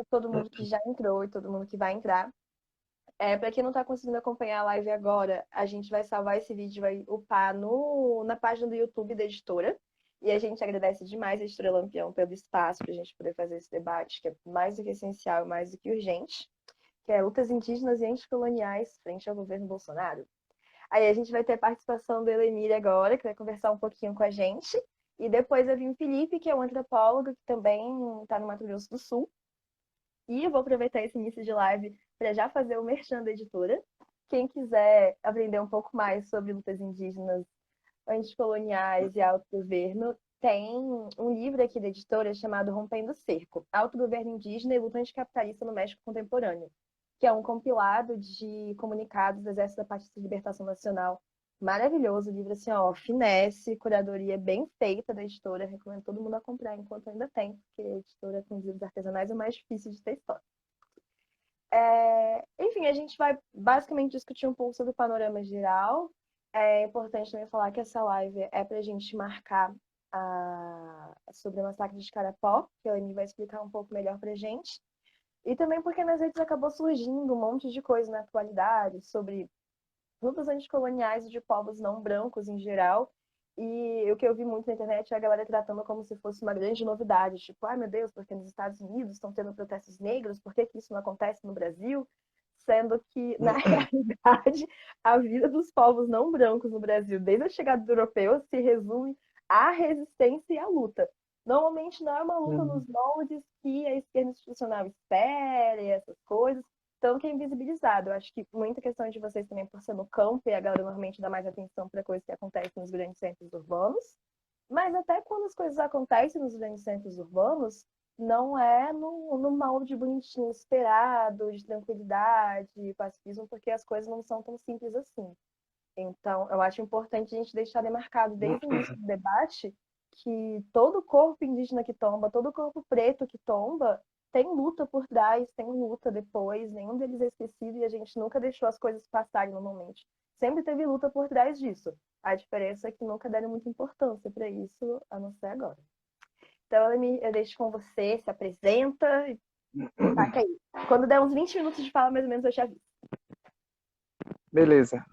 para todo mundo que já entrou e todo mundo que vai entrar. Para quem não está conseguindo acompanhar a live agora, a gente vai salvar esse vídeo, vai upar na página do YouTube da editora. E a gente agradece demais a editora Lampião pelo espaço para a gente poder fazer esse debate, que é mais do que essencial, mais do que urgente, que é lutas indígenas e anticoloniais frente ao governo Bolsonaro. Aí a gente vai ter a participação do Elenir agora, que vai conversar um pouquinho com a gente. E depois vai vir o Felipe, que é um antropólogo, que também está no Mato Grosso do Sul. E eu vou aproveitar esse início de live para já fazer o merchan da editora. Quem quiser aprender um pouco mais sobre lutas indígenas, anticoloniais e autogoverno, tem um livro aqui da editora chamado Rompendo o Cerco, Autogoverno Indígena e Luta Anticapitalista no México Contemporâneo, que é um compilado de comunicados do Exército da Partida de Libertação Nacional. Maravilhoso, o livro assim, ó, finesse, curadoria bem feita da editora. Recomendo todo mundo a comprar enquanto ainda tem, porque a editora com livros artesanais é mais difícil de ter história. Enfim, a gente vai basicamente discutir um pouco sobre o panorama geral. É importante também falar que essa live é para a gente marcar sobre o massacre de Carapó, que a Aline vai explicar um pouco melhor para a gente. E também porque nas redes acabou surgindo um monte de coisa na atualidade sobre lutas anticoloniais de povos não brancos em geral. E o que eu vi muito na internet é a galera tratando como se fosse uma grande novidade. Tipo, ai meu Deus, porque nos Estados Unidos estão tendo protestos negros, por que isso não acontece no Brasil? Sendo que, na realidade, a vida dos povos não brancos no Brasil, desde a chegada do europeu, se resume à resistência e à luta. Normalmente não é uma luta nos moldes que a esquerda institucional espera e essas coisas, tanto que é invisibilizado. Eu acho que muita questão de vocês também por ser no campo e a galera normalmente dá mais atenção para coisas que acontecem nos grandes centros urbanos, mas até quando as coisas acontecem nos grandes centros urbanos, não é no molde bonitinho, esperado, de tranquilidade, pacifismo, porque as coisas não são tão simples assim. Então, eu acho importante a gente deixar demarcado desde o início do debate que todo corpo indígena que tomba, todo corpo preto que tomba, tem luta por trás, tem luta depois, nenhum deles é esquecido e a gente nunca deixou as coisas passarem normalmente. Sempre teve luta por trás disso. A diferença é que nunca deram muita importância para isso, a não ser agora. Então, eu deixo com você, se apresenta e taca aí. Quando der uns 20 minutos de fala, mais ou menos, eu te aviso. Beleza.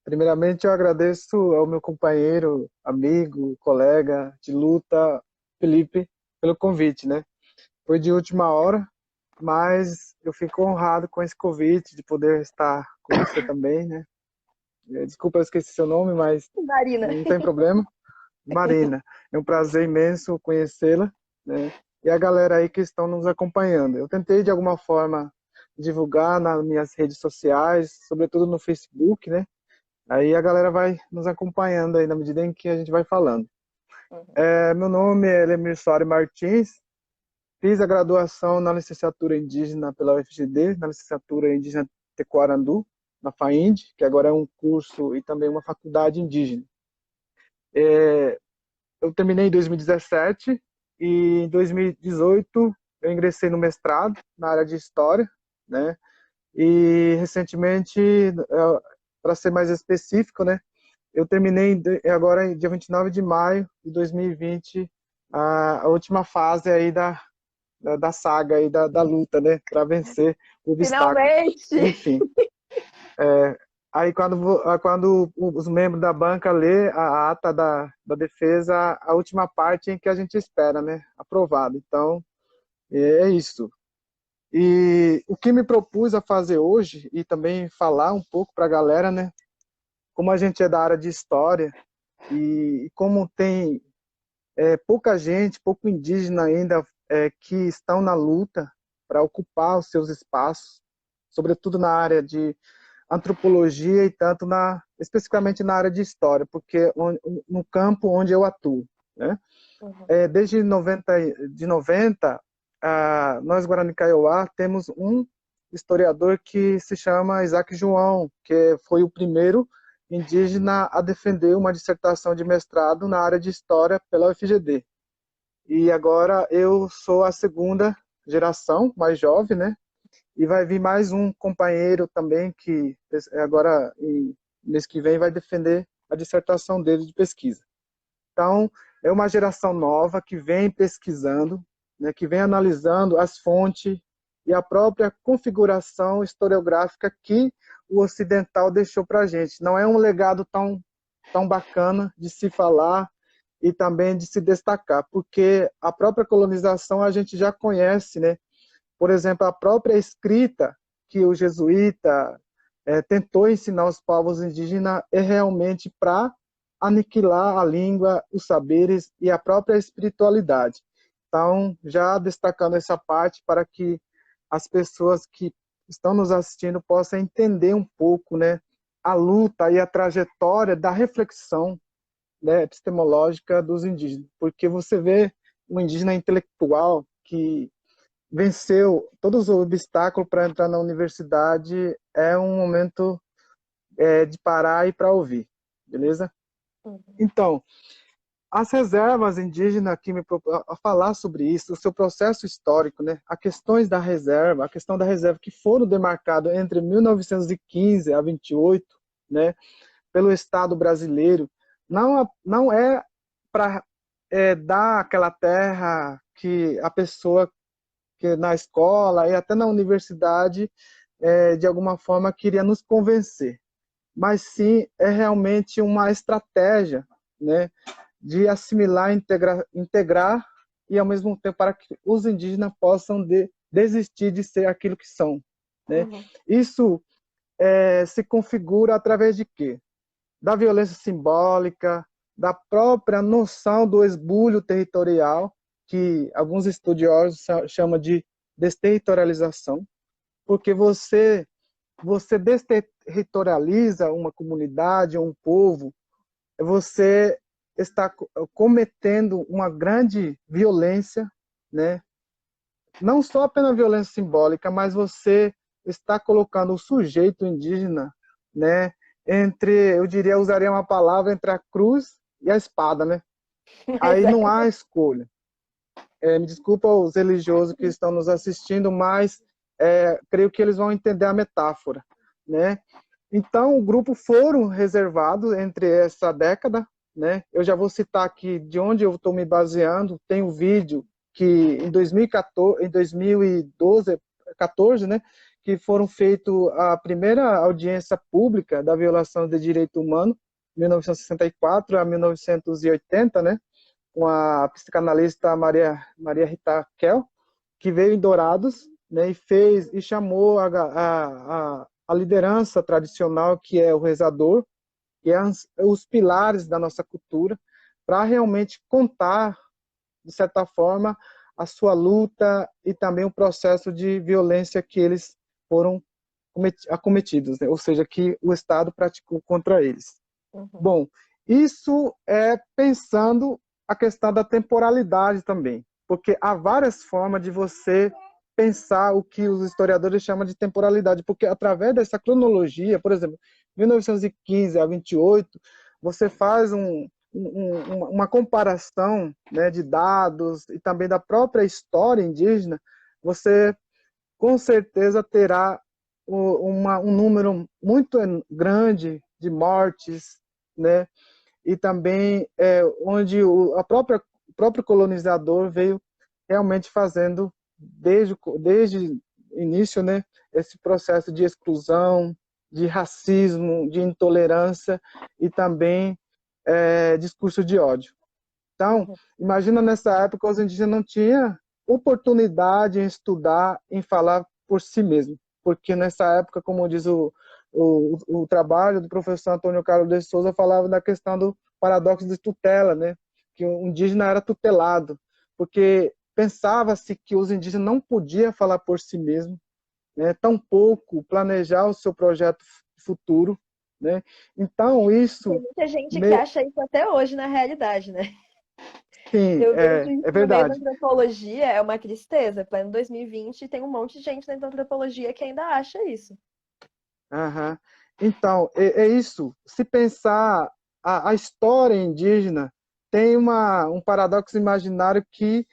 Primeiramente, eu agradeço ao meu companheiro, amigo, colega de luta, Felipe, pelo convite, né? Foi de última hora, mas eu fico honrado com esse convite de poder estar com você também, né? Desculpa, eu esqueci seu nome, mas Marina. não tem problema. Marina, é um prazer imenso conhecê-la, né? E a galera aí que estão nos acompanhando. Eu tentei, de alguma forma, divulgar nas minhas redes sociais, sobretudo no Facebook, né? Aí a galera vai nos acompanhando aí na medida em que a gente vai falando. Meu nome é Lemir Soares Martins, fiz a graduação na licenciatura indígena pela UFGD, na licenciatura indígena Tecoarandu, na FAIND, que agora é um curso e também uma faculdade indígena. Eu terminei em 2017 e em 2018 eu ingressei no mestrado na área de História, né? E recentemente, para ser mais específico, né? Eu terminei agora, dia 29 de maio de 2020, a última fase aí da saga, aí da luta, né? Para vencer o obstáculo. Finalmente! Enfim. Aí quando os membros da banca lê a ata da defesa, a última parte em que a gente espera, né? Aprovado. Então, é isso. E o que me propus a fazer hoje, e também falar um pouco para a galera, né? Como a gente é da área de história, e como tem pouca gente, pouco indígena ainda, que estão na luta para ocupar os seus espaços, sobretudo na área de antropologia e tanto especificamente na área de história, porque no campo onde eu atuo, né? Desde 90, nós Guarani Kaiowá temos um historiador que se chama Isaac João, que foi o primeiro indígena a defender uma dissertação de mestrado na área de história pela UFGD. E agora eu sou a segunda geração, mais jovem, né? E vai vir mais um companheiro também que agora, mês que vem, vai defender a dissertação dele de pesquisa. Então, é uma geração nova que vem pesquisando, né, que vem analisando as fontes e a própria configuração historiográfica que o ocidental deixou para a gente. Não é um legado tão bacana de se falar e também de se destacar, porque a própria colonização a gente já conhece, né? Por exemplo, a própria escrita que o jesuíta tentou ensinar aos povos indígenas é realmente para aniquilar a língua, os saberes e a própria espiritualidade. Então, já destacando essa parte para que as pessoas que estão nos assistindo possam entender um pouco, né, a luta e a trajetória da reflexão, né, epistemológica dos indígenas. Porque você vê um indígena intelectual que venceu todos os obstáculos para entrar na universidade, é um momento de parar e para ouvir, beleza? Uhum. Então, as reservas indígenas que me propõem a falar sobre isso, o seu processo histórico, né? As questões da reserva, a questão da reserva que foram demarcadas entre 1915 a 28, né, pelo Estado brasileiro, não é para dar aquela terra que a pessoa que na escola e até na universidade de alguma forma queria nos convencer, mas sim é realmente uma estratégia, né, de assimilar, integrar e ao mesmo tempo para que os indígenas possam desistir de ser aquilo que são, né? Uhum. Isso se configura através de quê? Da violência simbólica, da própria noção do esbulho territorial, que alguns estudiosos chamam de desterritorialização, porque você desterritorializa uma comunidade, um povo, você está cometendo uma grande violência, né? Não só apenas violência simbólica, mas você está colocando o sujeito indígena, né, eu diria, usaria uma palavra entre a cruz e a espada, né? Aí não há escolha. Me desculpa os religiosos que estão nos assistindo, mas creio que eles vão entender a metáfora, né? Então, o grupo foram reservados entre essa década, né? Eu já vou citar aqui de onde eu estou me baseando. Tem um vídeo que em 2014, em 2012, 14, né? Que foram feito a primeira audiência pública da violação de direito humano, 1964 a 1980, né? Com a psicanalista Maria Rita Kell, que veio em Dourados, né, e chamou a liderança tradicional, que é o rezador, que é os pilares da nossa cultura, para realmente contar, de certa forma, a sua luta e também o processo de violência que eles foram acometidos, né? Ou seja, que o Estado praticou contra eles. Uhum. Bom, isso é pensando a questão da temporalidade também, porque há várias formas de você pensar o que os historiadores chamam de temporalidade, porque através dessa cronologia, por exemplo, 1915 a 28, você faz uma comparação, né, de dados e também da própria história indígena, você com certeza terá um número muito grande de mortes, né? E também onde o próprio colonizador veio realmente fazendo desde o início, né, esse processo de exclusão, de racismo, de intolerância e também discurso de ódio. Então, Uhum. imagina nessa época os indígenas não tinham oportunidade em estudar, em falar por si mesmo, porque nessa época, como diz o trabalho do professor Antônio Carlos de Souza, falava da questão do paradoxo de tutela, né? Que o indígena era tutelado, porque pensava-se que os indígenas não podiam falar por si mesmo, né? Tampouco planejar o seu projeto futuro, né? Então, Tem isso... muita gente que acha isso até hoje na realidade, né? Sim, Eu vejo isso é no meio da verdade. antropologia, é uma tristeza. Pleno 2020 tem um monte de gente dentro da antropologia que ainda acha isso. Aham. Então, é isso. Se pensar a história indígena, tem um paradoxo imaginário que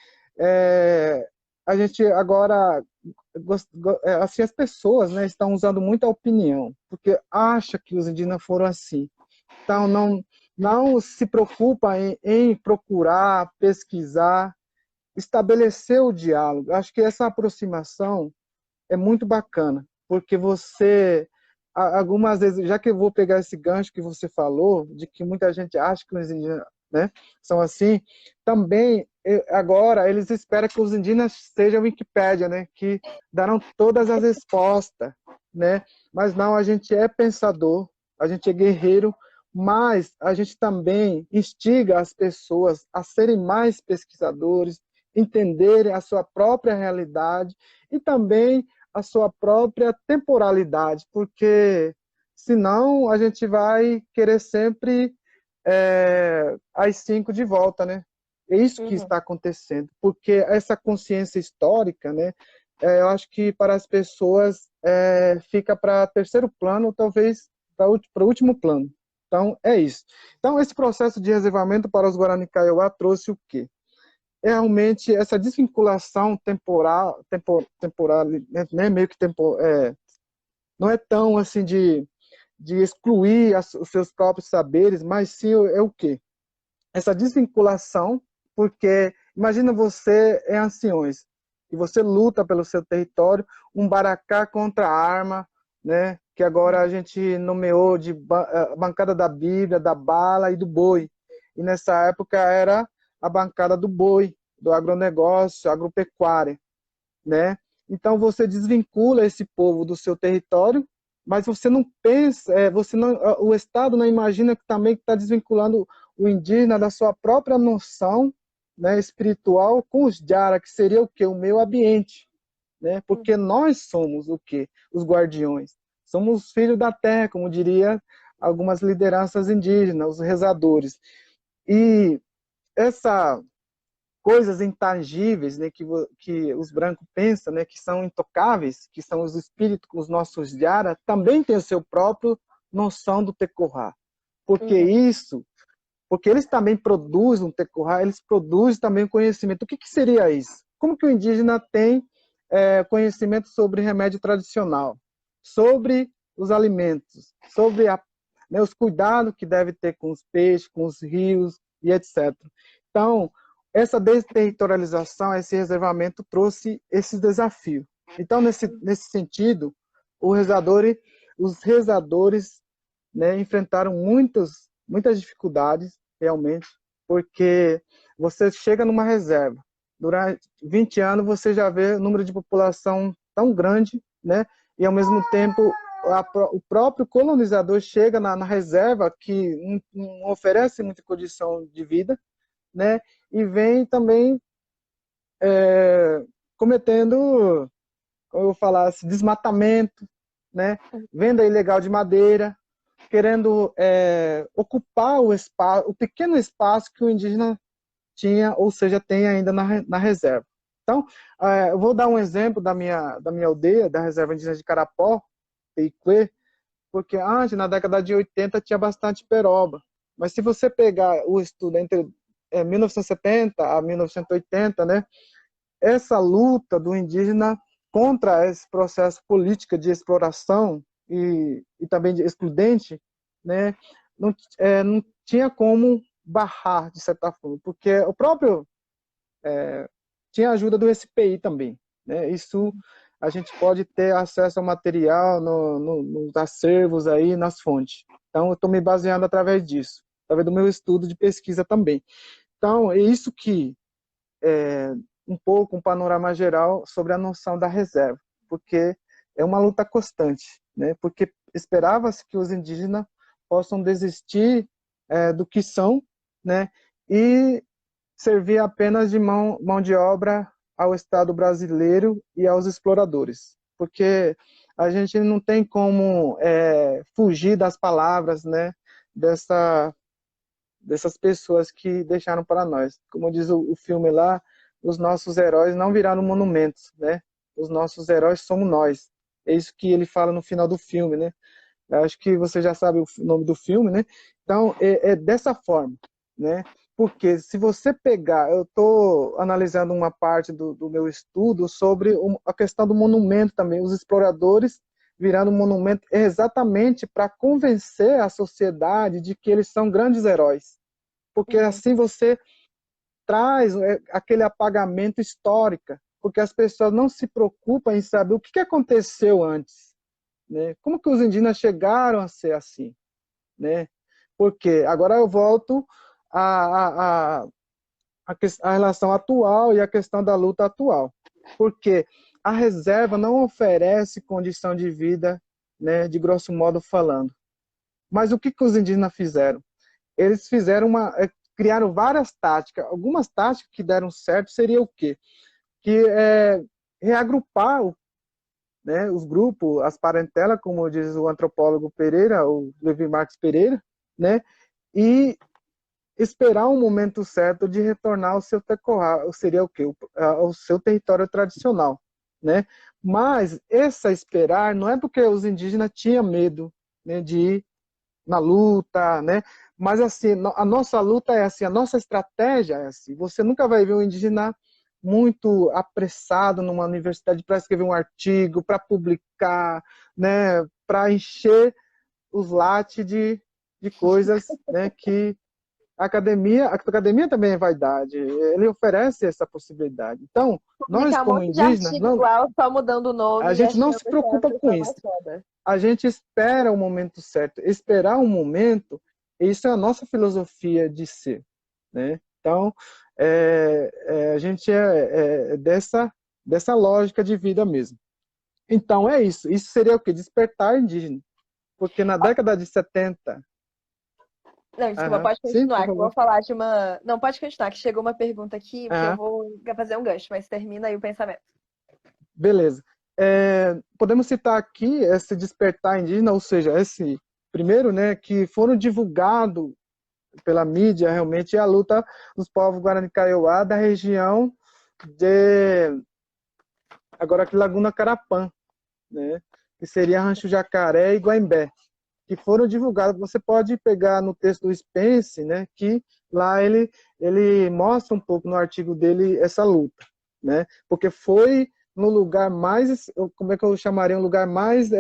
a gente agora, assim, as pessoas, né, estão usando muita opinião, porque acha que os indígenas foram assim. Então, não se preocupa em procurar, pesquisar, estabelecer o diálogo. Acho que essa aproximação é muito bacana, porque você, algumas vezes, já que eu vou pegar esse gancho que você falou, de que muita gente acha que os indígenas, né, são assim, também, agora, eles esperam que os indígenas sejam Wikipédia, né, que darão todas as respostas, né, mas não, a gente é pensador, a gente é guerreiro, mas a gente também instiga as pessoas a serem mais pesquisadores, entenderem a sua própria realidade e também a sua própria temporalidade, porque senão a gente vai querer sempre às 5 de volta, né? É isso que está acontecendo, porque essa consciência histórica, né? Eu acho que para as pessoas fica para terceiro plano, talvez para o último plano. Então, é isso. Então, esse processo de reservamento para os Guarani Kaiowá trouxe o quê? Realmente essa desvinculação temporal, né, meio que não é tão assim de excluir os seus próprios saberes, mas sim é o quê? Essa desvinculação, porque imagina você em anciões, e você luta pelo seu território, um baracá contra a arma, né, que agora a gente nomeou de bancada da Bíblia, da bala e do boi. E nessa época era a bancada do boi, do agronegócio, agropecuária, né? Então você desvincula esse povo do seu território, mas você não pensa, o Estado não imagina que também está desvinculando o indígena da sua própria noção, né, espiritual com os Jara, que seria o quê? O meio ambiente, né? Porque nós somos o quê? Os guardiões. Somos os filhos da terra, como diria algumas lideranças indígenas, os rezadores. E essa coisas intangíveis, né, que os brancos pensam, né, que são intocáveis, que são os espíritos, os nossos Yara, também tem o seu próprio noção do Tecorá. Porque eles também produzem um Tecorá, eles produzem também conhecimento. O que seria isso? Como que o indígena tem conhecimento sobre remédio tradicional, sobre os alimentos, sobre né, os cuidados que deve ter com os peixes, com os rios e etc. Então, essa desterritorialização, esse reservamento trouxe esse desafio. Então, nesse sentido, os rezadores, né, enfrentaram muitas dificuldades, realmente, porque você chega numa reserva, durante 20 anos você já vê o número de população tão grande, né, e ao mesmo tempo o próprio colonizador chega na reserva que não oferece muita condição de vida, né, e vem também cometendo, como eu falasse, desmatamento, né, venda ilegal de madeira, querendo ocupar o pequeno espaço que o indígena tinha, ou seja, tem ainda na reserva. Então, eu vou dar um exemplo da minha aldeia, da reserva indígena de Carapó, Teicuê, porque antes, na década de 80, tinha bastante peroba. Mas se você pegar o estudo entre 1970 a 1980, né, essa luta do indígena contra esse processo político de exploração e também de excludente, né, não tinha como barrar, de certa forma, porque o próprio tinha ajuda do SPI também. Né, isso a gente pode ter acesso ao material nos acervos aí, nas fontes. Então, eu estou me baseando através disso, através do meu estudo de pesquisa também. Então, é isso que um pouco um panorama geral sobre a noção da reserva, porque é uma luta constante, né? Porque esperava-se que os indígenas possam desistir do que são, né? E servir apenas de mão de obra ao Estado brasileiro e aos exploradores, porque a gente não tem como fugir das palavras, né? Dessas pessoas que deixaram para nós. Como diz o filme lá, os nossos heróis não viraram monumentos, né? Os nossos heróis somos nós. É isso que ele fala no final do filme, né? Eu acho que você já sabe o nome do filme, né? Então, é dessa forma, né? Porque se você pegar, eu estou analisando uma parte do meu estudo sobre a questão do monumento também, os exploradores virando um monumento exatamente para convencer a sociedade de que eles são grandes heróis. Porque assim você traz aquele apagamento histórico, porque as pessoas não se preocupam em saber o que aconteceu antes, né? Como que os indígenas chegaram a ser assim, né? Porque agora eu volto à relação atual e à questão da luta atual. Porque a reserva não oferece condição de vida, né, de grosso modo falando. Mas o que os indígenas fizeram? Eles criaram várias táticas. Algumas táticas que deram certo seria o quê? Reagrupar, né, os grupos, as parentelas, como diz o antropólogo Pereira, o Levi Marques Pereira, né, e esperar um momento certo de retornar ao seu terroir, seria o quê? Ao seu território tradicional, né? Mas essa esperar não é porque os indígenas tinham medo, né, de ir na luta, né? Mas assim, a nossa luta é assim, a nossa estratégia é assim. Você nunca vai ver um indígena muito apressado numa universidade para escrever um artigo, para publicar, né, para encher os lates de coisas, né, que a academia também é vaidade, ele oferece essa possibilidade. Então, nós Publicar um como monte de indígenas, artigo igual, só mudando o a nome e gente não achando se que é a preocupa com pessoa isso. mais foda. A gente espera o momento certo. Esperar um momento, isso é a nossa filosofia de ser, né? Então, a gente é dessa lógica de vida mesmo. Então, é isso. Isso seria o quê? Despertar indígena. Porque na década de 70... Não, desculpa, Aham, pode sim, por continuar, que eu vou favor. falar de uma. Não, pode continuar, que chegou uma pergunta aqui, que eu Aham. vou fazer um gancho, mas termina aí o pensamento. Beleza. Podemos citar aqui esse despertar indígena, ou seja, esse primeiro, né, que foram divulgados pela mídia realmente é a luta dos povos Guarani Kaiowá da região de agora aqui Laguna Carapã, né, que seria Rancho Jacaré e Guaimbé, que foram divulgados. Você pode pegar no texto do Spence, né, que lá ele mostra um pouco no artigo dele essa luta, né, porque foi no lugar mais, como é que eu chamaria, um lugar mais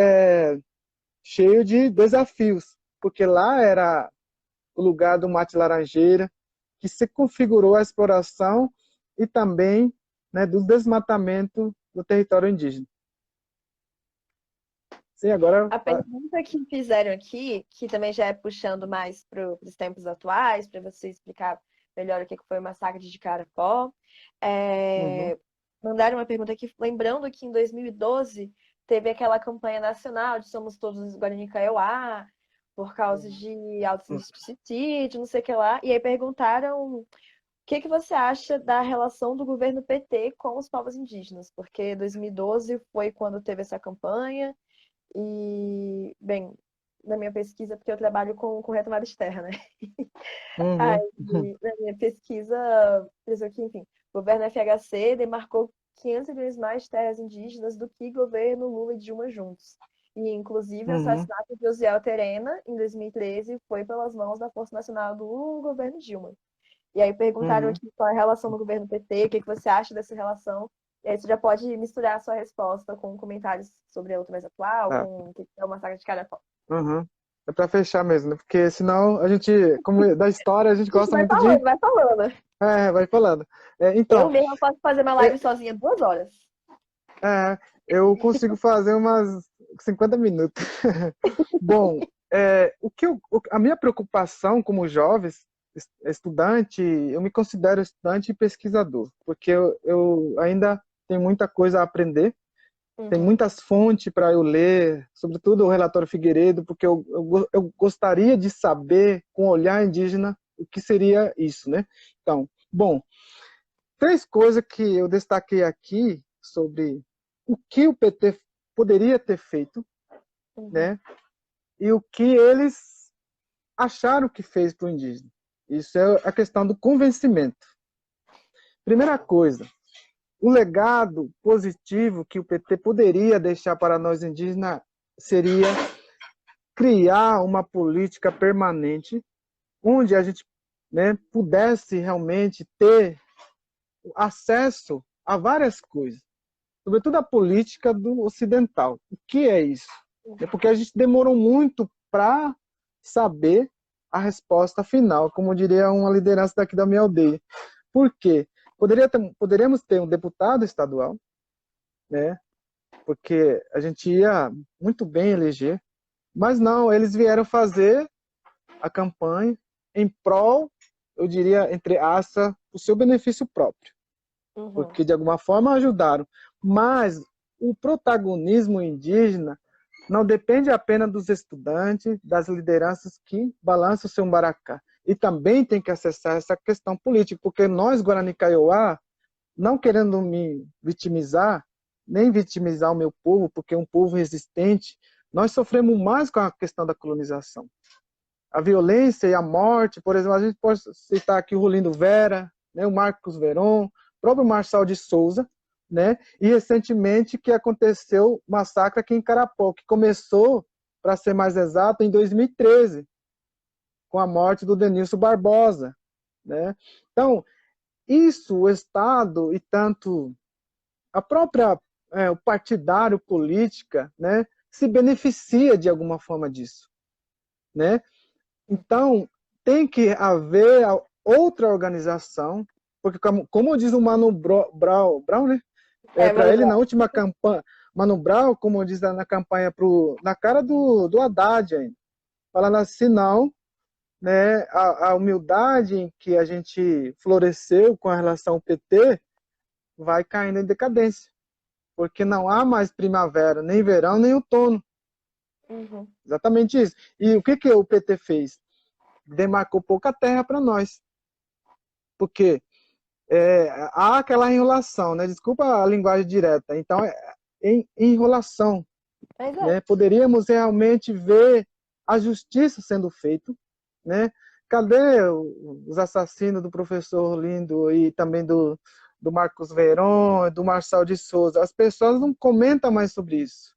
cheio de desafios, porque lá era o lugar do mate laranjeira, que se configurou a exploração e também, né, do desmatamento do território indígena. Sim, agora... A pergunta que fizeram aqui, que também já é puxando mais para os tempos atuais, para você explicar melhor o que foi o massacre de Carapó, Uhum, mandaram uma pergunta aqui, lembrando que em 2012 teve aquela campanha nacional de Somos Todos Guarani Kaiowá, por causa de autos de suicídio, não sei o que lá, e aí perguntaram o que você acha da relação do governo PT com os povos indígenas, porque 2012 foi quando teve essa campanha, e, bem, na minha pesquisa, porque eu trabalho com retomada de terra, né? uhum, Aí, na minha pesquisa, pensou que, enfim, o governo FHC demarcou 500 milhões mais de terras indígenas do que governo Lula e Dilma juntos. E, inclusive, o uhum, assassinato de Osiel Terena, em 2013, foi pelas mãos da Força Nacional do governo Dilma. E aí perguntaram uhum. aqui qual é a relação do governo PT, o que você acha dessa relação. E aí você já pode misturar a sua resposta com comentários sobre a luta mais atual, Tá. com o que é o massacre de Carapó. Uhum. É para fechar mesmo, né? Porque senão a gente, como da história, a gente A gente gosta muito de... vai falando. Vai falando. Eu Então, mesma posso fazer uma é, live sozinha 2 horas. eu consigo fazer umas 50 minutos. Bom, a minha preocupação como jovem estudante, eu me considero estudante e pesquisador, porque eu ainda tenho muita coisa a aprender, tem Uhum. muitas fontes para eu ler, sobretudo o relatório Figueiredo, porque eu gostaria de saber, com o olhar indígena, o que seria isso, né? Então, bom, 3 coisas que eu destaquei aqui sobre o que o PT poderia ter feito, Uhum. né? E o que eles acharam que fez para o indígena. Isso é a questão do convencimento. Primeira coisa, o legado positivo que o PT poderia deixar para nós indígenas seria criar uma política permanente onde a gente, né, pudesse realmente ter acesso a várias coisas, sobretudo a política do ocidental. O que é isso? É porque a gente demorou muito para saber a resposta final, como diria uma liderança daqui da minha aldeia. Por quê? Poderíamos ter um deputado estadual, né? Porque a gente ia muito bem eleger, mas não, eles vieram fazer a campanha em prol, eu diria, entre aspas, o seu benefício próprio, Uhum. porque de alguma forma ajudaram. Mas o protagonismo indígena não depende apenas dos estudantes, das lideranças que balançam o seu maracá. E também tem que acessar essa questão política, porque nós, Guarani Kaiowá, não querendo me vitimizar, nem vitimizar o meu povo, porque é um povo resistente, nós sofremos mais com a questão da colonização. A violência e a morte, por exemplo, a gente pode citar aqui o Rolindo Vera, né, o Marcos Veron, o próprio Marçal de Souza, né, e recentemente que aconteceu o massacre aqui em Carapó, que começou, para ser mais exato, em 2013, com a morte do Denilson Barbosa. Né? Então, isso, o Estado e tanto a própria o partidário política, né, se beneficia de alguma forma disso, né? Então tem que haver outra organização, porque como diz o Mano Brown, né? Para Mano ele na Brown. última campanha, Mano Brown, como diz na campanha na cara do Haddad ainda, falando assim, não, né? A humildade em que a gente floresceu com a relação ao PT vai caindo em decadência, porque não há mais primavera, nem verão, nem outono. Uhum. Exatamente isso. E o que o PT fez? Demarcou pouca terra para nós. Porque há aquela enrolação, né? Desculpa a linguagem direta. Então, enrolação. Mas Né? Poderíamos realmente ver a justiça sendo feita. Né? Cadê os assassinos do professor Lindo e também do Marcos Veron, do Marçal de Souza? As pessoas não comentam mais sobre isso.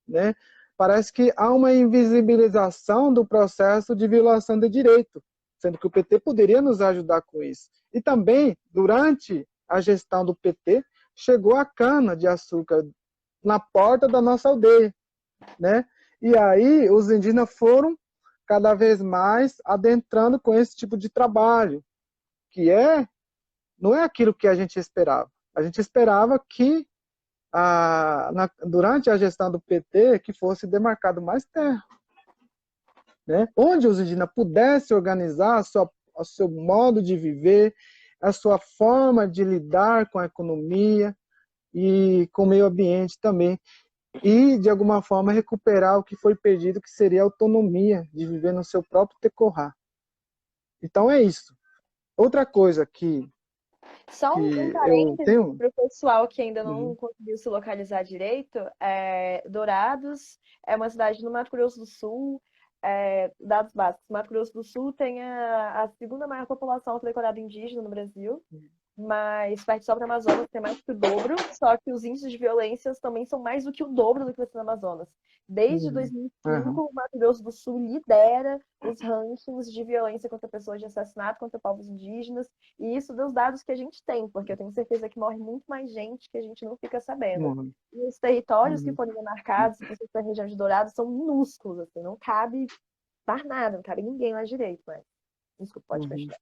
Né? Parece que há uma invisibilização do processo de violação de direito, sendo que o PT poderia nos ajudar com isso. E também, durante a gestão do PT, chegou a cana de açúcar na porta da nossa aldeia. Né? E aí os indígenas foram cada vez mais adentrando com esse tipo de trabalho, que não é aquilo que a gente esperava. A gente esperava que durante a gestão do PT que fosse demarcado mais terra, né? Onde os indígenas pudessem organizar o seu modo de viver, a sua forma de lidar com a economia e com o meio ambiente também, e de alguma forma recuperar o que foi perdido, que seria a autonomia de viver no seu próprio terroir. Então é isso. Outra coisa só que um eu parênteses tenho. para o pessoal que ainda não Uhum, conseguiu se localizar direito. Dourados é uma cidade no Mato Grosso do Sul. Dados básicos. Mato Grosso do Sul tem a segunda maior população declarada indígena no Brasil, mas perto só para o Amazonas tem mais que o dobro, só que os índices de violências também são mais do que o dobro do que no Amazonas. Desde uhum, uhum, 2005, o Mato Grosso do Sul lidera os rankings de violência contra pessoas, de assassinato contra povos indígenas, e isso dos dados que a gente tem, porque eu tenho certeza que morre muito mais gente que a gente não fica sabendo. uhum, E os territórios que uhum, foram demarcados, se você for a região de Dourados, são minúsculos, assim, não cabe dar nada, não cabe ninguém lá direito, mas desculpa, pode uhum. continuar.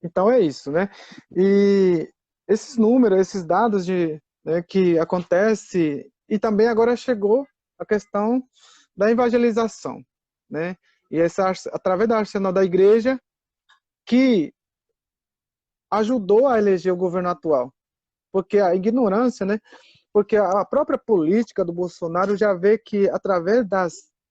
Então é isso, né? E esses números, esses dados né, que acontece, e também agora chegou a questão da evangelização, né? E através da Arsenal da Igreja, que ajudou a eleger o governo atual, porque a ignorância, né? Porque a própria política do Bolsonaro já vê que através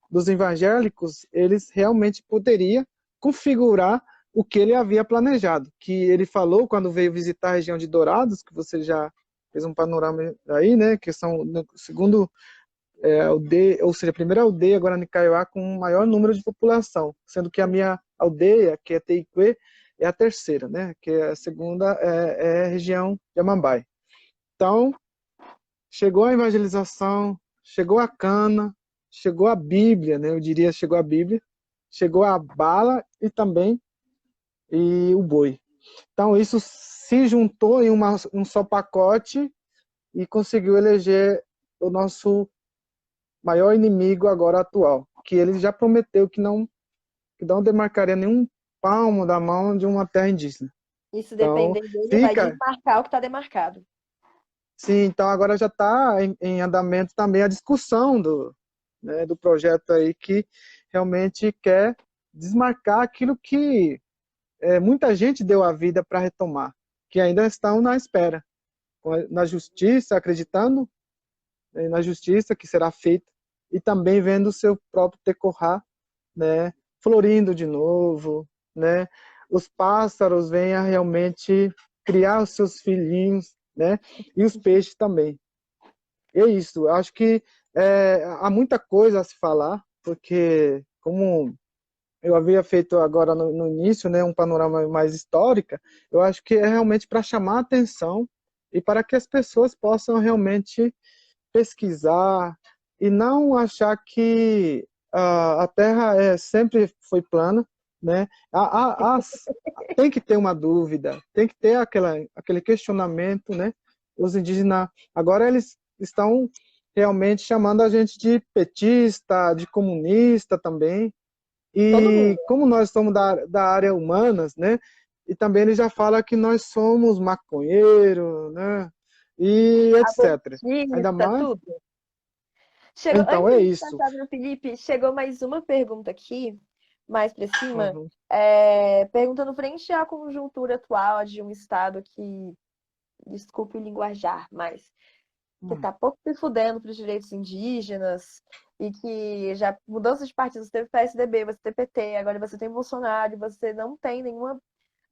dos evangélicos eles realmente poderiam configurar o que ele havia planejado, que ele falou quando veio visitar a região de Dourados, que você já fez um panorama aí, né? Que são segundo aldeia, ou seja, a primeira aldeia Guarani Kaiowá com o maior número de população, sendo que a minha aldeia, que é Teicuê, é a terceira, né? Que a segunda é a região de Amambai. Então, chegou a evangelização, chegou a cana, chegou a Bíblia, né? Eu diria chegou a Bíblia, chegou a bala e também o boi. Então, isso se juntou em um só pacote e conseguiu eleger o nosso maior inimigo agora atual, que ele já prometeu que não demarcaria nenhum palmo da mão de uma terra indígena. Isso Então, depender dele, vai fica, desmarcar o que está demarcado. sim, então agora já está em andamento também a discussão né, do projeto aí que realmente quer desmarcar aquilo que muita gente deu a vida para retomar, que ainda estão na espera, na justiça, acreditando na justiça que será feita e também vendo o seu próprio decorrer, né, florindo de novo, né, os pássaros vêm a realmente criar os seus filhinhos, né, e os peixes também. É isso, acho que há muita coisa a se falar, porque como eu havia feito agora no início, né, um panorama mais histórico, eu acho que é realmente para chamar a atenção e para que as pessoas possam realmente pesquisar e não achar que a Terra sempre foi plana, né? Tem que ter uma dúvida, tem que ter aquele questionamento, né? Os indígenas agora eles estão realmente chamando a gente de petista, de comunista também. Todo E mundo. como nós somos da área humanas, né? E também ele já fala que nós somos maconheiros, né? E etc. Ainda Abortista, mais. tudo. Chegou, Então antes é de isso. passar para o Felipe, chegou mais uma pergunta aqui, mais para cima, Uhum. perguntando frente à conjuntura atual de um estado que, desculpe o linguajar, mas que Uhum. está pouco se fudendo para os direitos indígenas e que já mudança de partido, você teve PSDB, você teve PT, agora você tem Bolsonaro, você não tem nenhuma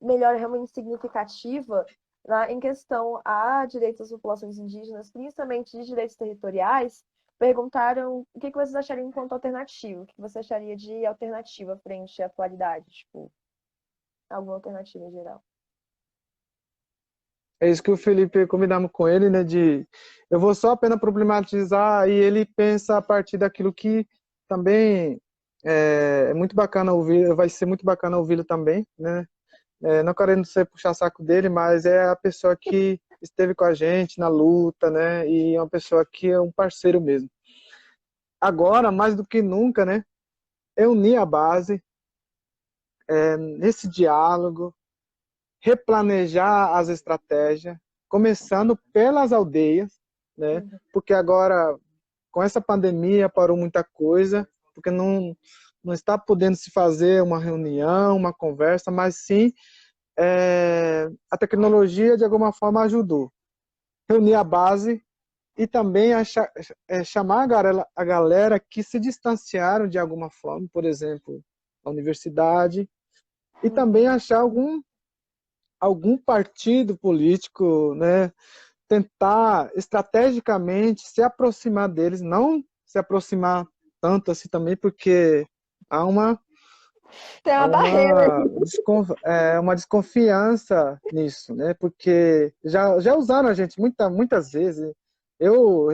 melhora realmente significativa em questão a direitos das populações indígenas, principalmente de direitos territoriais. Perguntaram o que vocês achariam enquanto alternativa, o que você acharia de alternativa frente à atualidade, tipo, alguma alternativa em geral. É isso que o Felipe combinamos com ele, né? Eu vou só apenas problematizar e ele pensa a partir daquilo que também é muito bacana ouvir, vai ser muito bacana ouvi-lo também, né? Não querendo ser puxar saco dele, mas é a pessoa que esteve com a gente na luta, né? E é uma pessoa que é um parceiro mesmo. Agora, mais do que nunca, né? É unir a base nesse diálogo, replanejar as estratégias, começando pelas aldeias, né? Uhum. Porque agora, com essa pandemia, parou muita coisa, porque não está podendo se fazer uma reunião, uma conversa, mas sim a tecnologia de alguma forma ajudou. Reunir a base e também chamar a galera que se distanciaram de alguma forma, por exemplo, a universidade, e também Uhum. achar algum partido político, né, tentar estrategicamente se aproximar deles, não se aproximar tanto assim também, porque há uma Tem há uma barreira uma, aí. uma desconfiança nisso, né? Porque já usaram a gente muitas vezes. Eu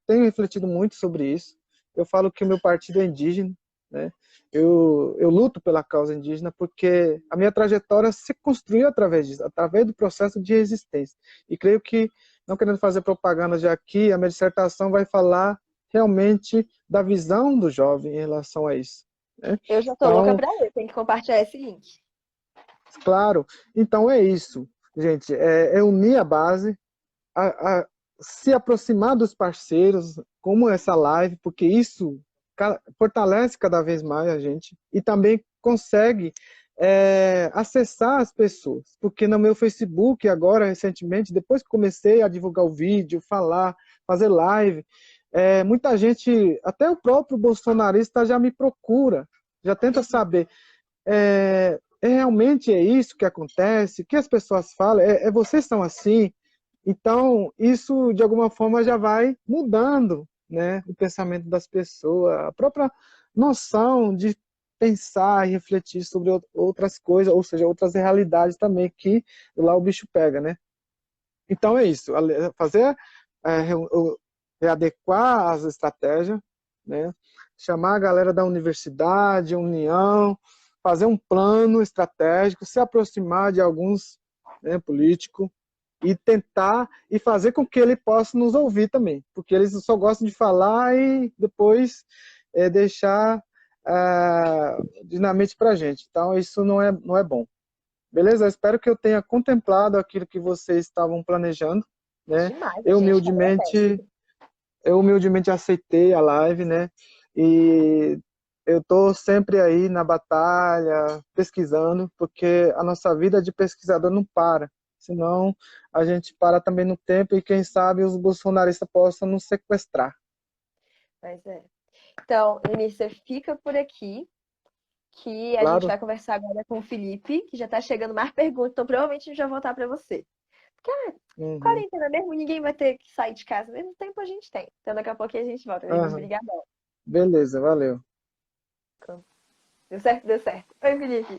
tenho refletido muito sobre isso. Eu falo que o meu partido é indígena, né? Eu luto pela causa indígena porque a minha trajetória se construiu através disso, através do processo de resistência. E creio que, não querendo fazer propaganda já aqui, a minha dissertação vai falar realmente da visão do jovem em relação a isso, né? Eu já tô louca Então, pra ver, tem que compartilhar esse link. claro, então é isso, gente, é unir a base, se aproximar dos parceiros, como essa live, porque isso fortalece cada vez mais a gente e também consegue acessar as pessoas, porque no meu Facebook agora, recentemente, depois que comecei a divulgar o vídeo, falar, fazer live, muita gente, até o próprio bolsonarista já me procura, já tenta saber realmente é isso que acontece? O que as pessoas falam? Vocês são assim? Então, isso de alguma forma já vai mudando, né, o pensamento das pessoas, a própria noção de pensar e refletir sobre outras coisas, ou seja, outras realidades também que lá o bicho pega, né? Então é isso, fazer, readequar as estratégias, né? Chamar a galera da universidade, união, fazer um plano estratégico, se aproximar de alguns, né, políticos e tentar e fazer com que ele possa nos ouvir também, porque eles só gostam de falar e depois deixar dinamite para a gente. Então isso não é bom. beleza? Eu espero que eu tenha contemplado aquilo que vocês estavam planejando, né? Demais, a Eu gente agradece. humildemente, eu humildemente aceitei a live, né? E eu estou sempre aí na batalha, pesquisando, porque a nossa vida de pesquisador não para. Senão a gente para também no tempo e quem sabe os bolsonaristas possam nos sequestrar. Mas é. Então, Eunice, você fica por aqui, que a gente Claro. vai conversar agora com o Felipe, que já tá chegando mais perguntas, então provavelmente a gente vai voltar para você. Porque, Uhum. quarentena mesmo, ninguém vai ter que sair de casa, mesmo tempo a gente tem. Então daqui a pouquinho a gente volta. Aham. Obrigadão. Beleza, valeu. Deu certo? Deu certo. Oi, Felipe.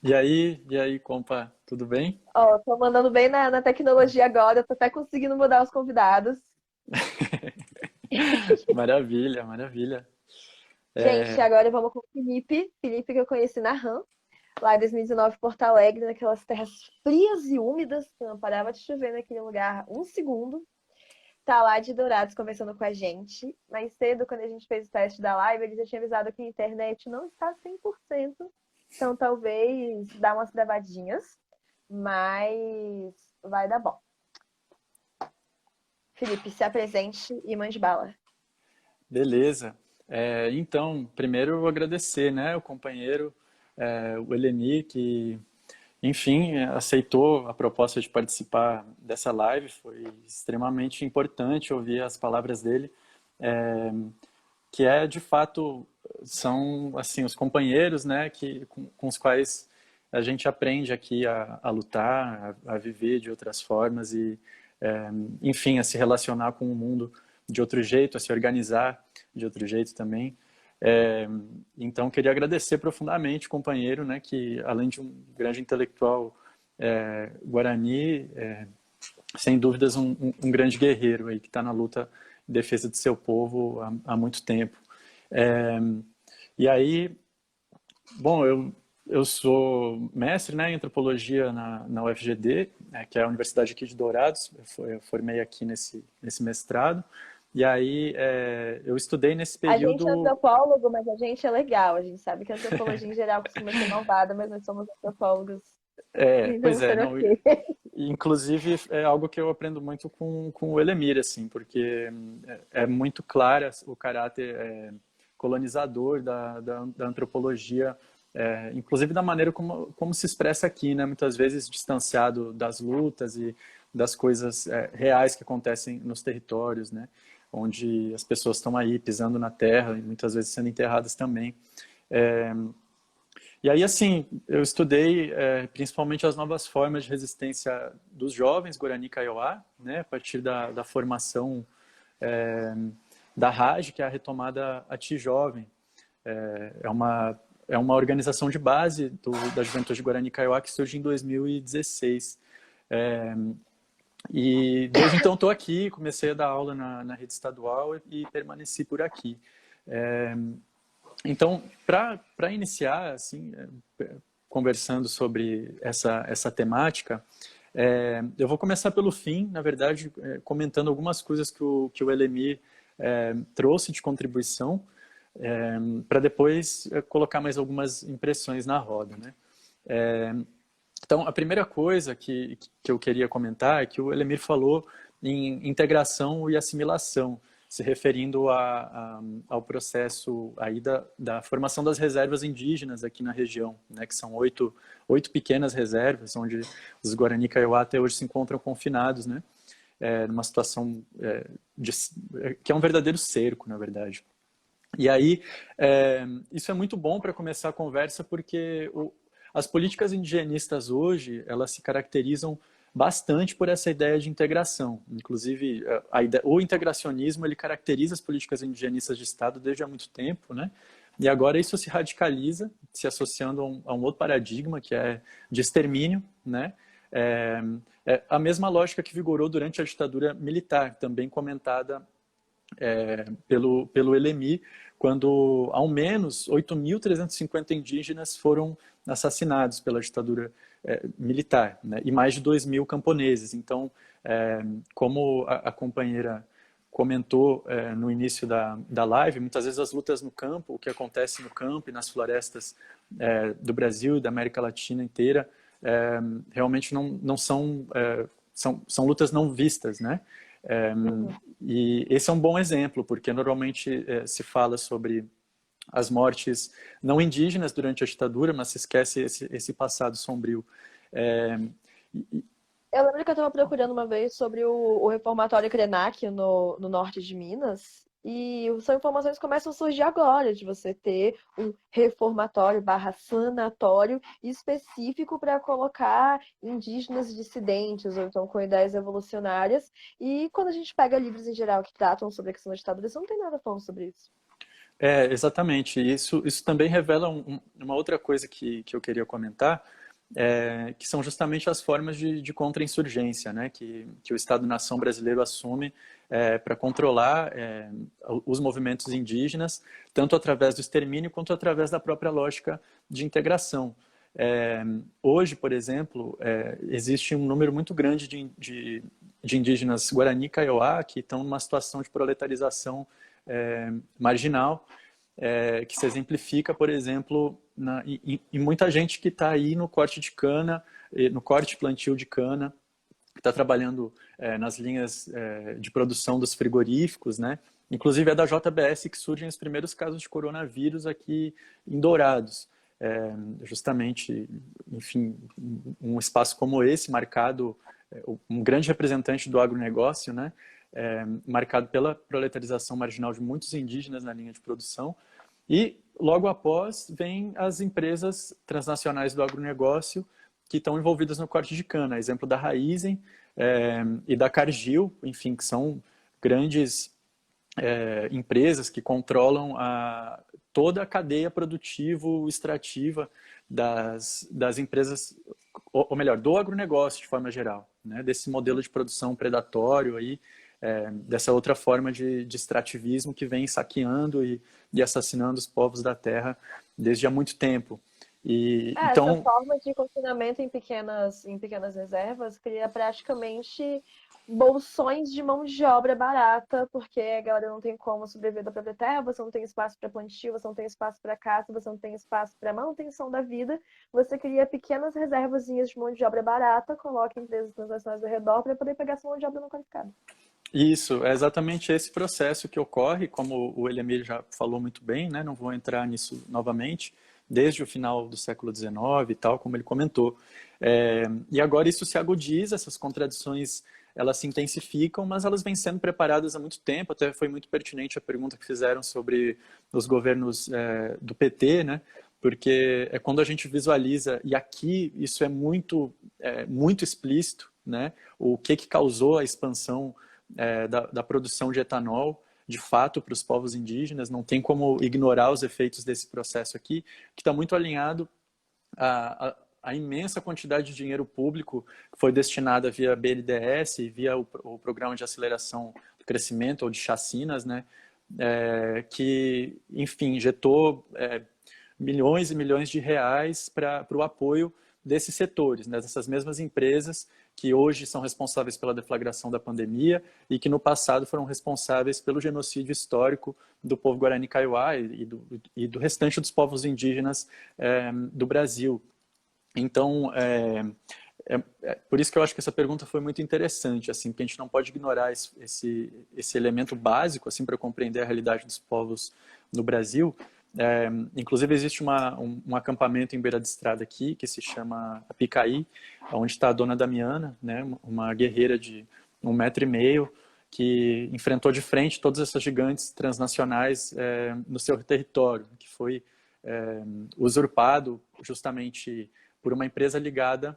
E aí, compa, tudo bem? Ó, tô mandando bem na tecnologia agora, tô até conseguindo mudar os convidados. Maravilha, maravilha. Gente, É, agora vamos com o Felipe. Felipe que eu conheci na RAM, lá em 2019, em Porto Alegre, naquelas terras frias e úmidas, que não parava de chover naquele lugar um segundo. Tá lá de Dourados conversando com a gente. Mais cedo, quando a gente fez o teste da live, ele já tinha avisado que a internet não está 100%. Então, talvez dá umas travadinhas, mas vai dar bom. Felipe, se apresente e mande bala. beleza. Então, primeiro eu agradecer, né, o companheiro, o Eleni, que, enfim, aceitou a proposta de participar dessa live. Foi extremamente importante ouvir as palavras dele, é, que de fato, são, assim, os companheiros, né, com os quais a gente aprende aqui a lutar, a viver de outras formas e, enfim, a se relacionar com o mundo de outro jeito, a se organizar de outro jeito também. Então, queria agradecer profundamente o companheiro, né, que além de um grande intelectual guarani, sem dúvidas um grande guerreiro aí que está na luta em defesa de seu povo há muito tempo. É, e aí, bom, eu sou mestre, né, em antropologia na UFGD, que é a universidade aqui de Dourados. Eu formei aqui nesse mestrado. E aí eu estudei nesse A gente é período. antropólogo, mas a gente é legal. A gente sabe que a antropologia em geral costuma ser malvada, mas nós somos antropólogos. Pois Tentamos é, ser não, ok. inclusive é algo que eu aprendo muito com o Elemir, assim, porque é muito claro o caráter colonizador da antropologia, inclusive da maneira como se expressa aqui, né? Muitas vezes distanciado das lutas e das coisas reais que acontecem nos territórios, né? Onde as pessoas estão aí pisando na terra e muitas vezes sendo enterradas também. É, e aí, assim, eu estudei principalmente as novas formas de resistência dos jovens Guarani Kaiowá, né, a partir da formação é, da RAJ, que é a retomada Ati Jovem. É uma organização de base da Juventude Guarani Kaiowá que surge em 2016. É, e desde então estou aqui, comecei a dar aula na rede estadual e permaneci por aqui. É, então, para iniciar, assim, conversando sobre essa temática, eu vou começar pelo fim, na verdade, comentando algumas coisas que o Elemir trouxe de contribuição, para depois colocar mais algumas impressões na roda, né? Então, a primeira coisa que eu queria comentar é que o Elemir falou em integração e assimilação, se referindo ao processo aí da formação das reservas indígenas aqui na região, né, que são oito pequenas reservas, onde os Guarani Kaiowá até hoje se encontram confinados, né, numa situação que é um verdadeiro cerco, na verdade. E aí, isso é muito bom para começar a conversa, porque as políticas indigenistas hoje, elas se caracterizam bastante por essa ideia de integração. Inclusive, o integracionismo, ele caracteriza as políticas indigenistas de Estado desde há muito tempo, né? E agora isso se radicaliza, se associando a um outro paradigma, que é de extermínio, né? É a mesma lógica que vigorou durante a ditadura militar, também comentada pelo Elemi, quando ao menos 8.350 indígenas foram assassinados pela ditadura militar, né? E mais de 2.000 camponeses. Então, como a companheira comentou no início da live, muitas vezes as lutas no campo, o que acontece no campo e nas florestas do Brasil e da América Latina inteira, realmente não são, são lutas não vistas, né? E esse é um bom exemplo, porque normalmente se fala sobre as mortes não indígenas durante a ditadura, mas se esquece esse passado sombrio. Eu lembro que eu estava procurando uma vez sobre o reformatório Krenak no norte de Minas, e são informações que começam a surgir agora, de você ter um reformatório barra sanatório específico para colocar indígenas dissidentes, ou então com ideias evolucionárias. E quando a gente pega livros em geral que tratam sobre a questão da ditadura, você não tem nada falando sobre isso. Exatamente. Isso também revela uma outra coisa que eu queria comentar, que são justamente as formas de contra-insurgência, né, que o Estado-nação brasileiro assume para controlar os movimentos indígenas, tanto através do extermínio quanto através da própria lógica de integração. Hoje, por exemplo, existe um número muito grande de indígenas Guarani Kaiowá que estão numa situação de proletarização marginal, que se exemplifica, por exemplo, em muita gente que está aí no corte de cana, no corte plantio de cana, que está trabalhando nas linhas de produção dos frigoríficos, né? Inclusive é da JBS que surgem os primeiros casos de coronavírus aqui em Dourados. Justamente, enfim, um espaço como esse, marcado, um grande representante do agronegócio, né? Marcado pela proletarização marginal de muitos indígenas na linha de produção. E logo após vem as empresas transnacionais do agronegócio que estão envolvidas no corte de cana, exemplo da Raízen e da Cargill, enfim, que são grandes empresas que controlam toda a cadeia produtivo-extrativa das empresas, ou melhor, do agronegócio de forma geral, né? Desse modelo de produção predatório aí, dessa outra forma de extrativismo que vem saqueando e assassinando os povos da terra desde há muito tempo. Então, essa forma de confinamento em pequenas reservas cria praticamente bolsões de mão de obra barata, porque a galera não tem como sobreviver da própria terra, você não tem espaço para plantio, você não tem espaço para caça, você não tem espaço para manutenção da vida, você cria pequenas reservazinhas de mão de obra barata, coloca empresas transnacionais ao redor para poder pegar essa mão de obra não qualificada. Isso, é exatamente esse processo que ocorre, como o Elemir já falou muito bem, né? Não vou entrar nisso novamente, desde o final do século XIX e tal, como ele comentou. E agora isso se agudiza, essas contradições elas se intensificam, mas elas vêm sendo preparadas há muito tempo, até foi muito pertinente a pergunta que fizeram sobre os governos do PT, né? Porque é quando a gente visualiza, e aqui isso é muito explícito, né? O que causou a expansão da produção de etanol, de fato, para os povos indígenas. Não tem como ignorar os efeitos desse processo aqui, que está muito alinhado a imensa quantidade de dinheiro público que foi destinada via BNDES, via o Programa de Aceleração do Crescimento, ou de chacinas, né? Que, enfim, injetou milhões e milhões de reais para o apoio desses setores, né? Dessas mesmas empresas que hoje são responsáveis pela deflagração da pandemia e que no passado foram responsáveis pelo genocídio histórico do povo Guarani Kaiowá e do restante dos povos indígenas do Brasil. Então, por isso que eu acho que essa pergunta foi muito interessante, assim, porque a gente não pode ignorar esse elemento básico assim, para compreender a realidade dos povos no Brasil. Inclusive existe um acampamento em beira de estrada aqui que se chama Apicaí, onde está a dona Damiana, né, uma guerreira de 1,5 metro, que enfrentou de frente todas essas gigantes transnacionais no seu território, que foi usurpado justamente por uma empresa ligada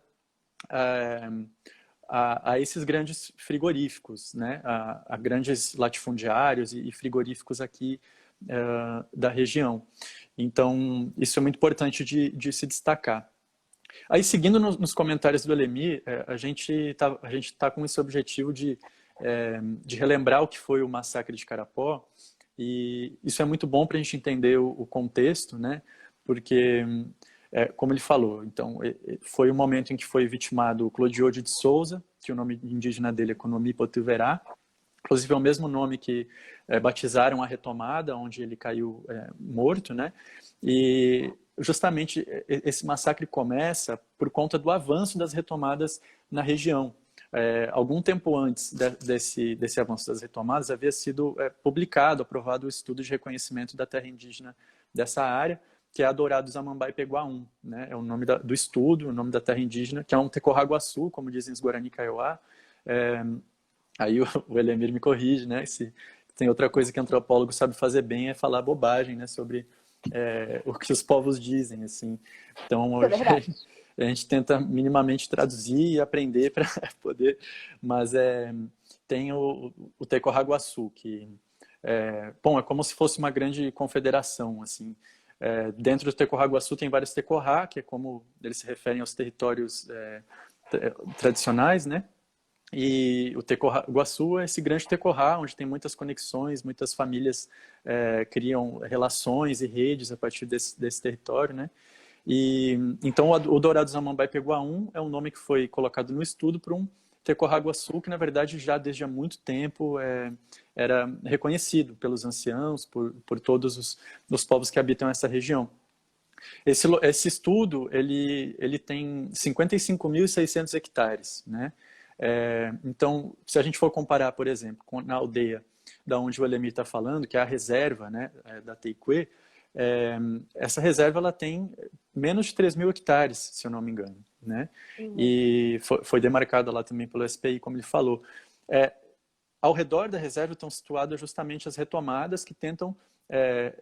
a esses grandes frigoríficos, né, a grandes latifundiários e frigoríficos aqui da região. Então, isso é muito importante de se destacar. Aí, seguindo nos comentários do Elemi, a gente tá com esse objetivo de relembrar o que foi o massacre de Carapó, e isso é muito bom para a gente entender o contexto, né? Porque, como ele falou, então, foi o momento em que foi vitimado o Clodiodio de Souza, que o nome indígena dele é Konomi Potuverá, inclusive é o mesmo nome que batizaram a retomada, onde ele caiu morto, né? E justamente esse massacre começa por conta do avanço das retomadas na região. Algum tempo antes desse avanço das retomadas, havia sido publicado, aprovado o estudo de reconhecimento da terra indígena dessa área, que é a Dourados Amambai Peguá 1, né? É o nome do estudo, o nome da terra indígena, que é um Tecorraguaçu, como dizem os Guarani Kaiowá. Aí o Elemir me corrige, né? Se tem outra coisa que antropólogo sabe fazer bem é falar bobagem, né? Sobre o que os povos dizem, assim. Então, hoje a gente tenta minimamente traduzir e aprender para poder... Mas tem o Tecorraguaçu, que... bom, é como se fosse uma grande confederação, assim. Dentro do Tecorraguaçu tem vários Tecorrá, que é como eles se referem aos territórios tradicionais, né? E o Tecorraguaçu é esse grande Tecorrá, onde tem muitas conexões, muitas famílias criam relações e redes a partir desse território, né? E então o Dourados Amambai Peguá 1 é um nome que foi colocado no estudo por um Tecorraguaçu que, na verdade, já desde há muito tempo era reconhecido pelos anciãos, por todos os povos que habitam essa região. Esse estudo ele tem 55.600 hectares, né? Então, se a gente for comparar, por exemplo, na aldeia da onde o Elemir está falando, que é a reserva, né, da Teicuê, essa reserva ela tem menos de 3.000 hectares, se eu não me engano, né? E foi demarcada lá também pelo SPI, como ele falou. Ao redor da reserva estão situadas justamente as retomadas que tentam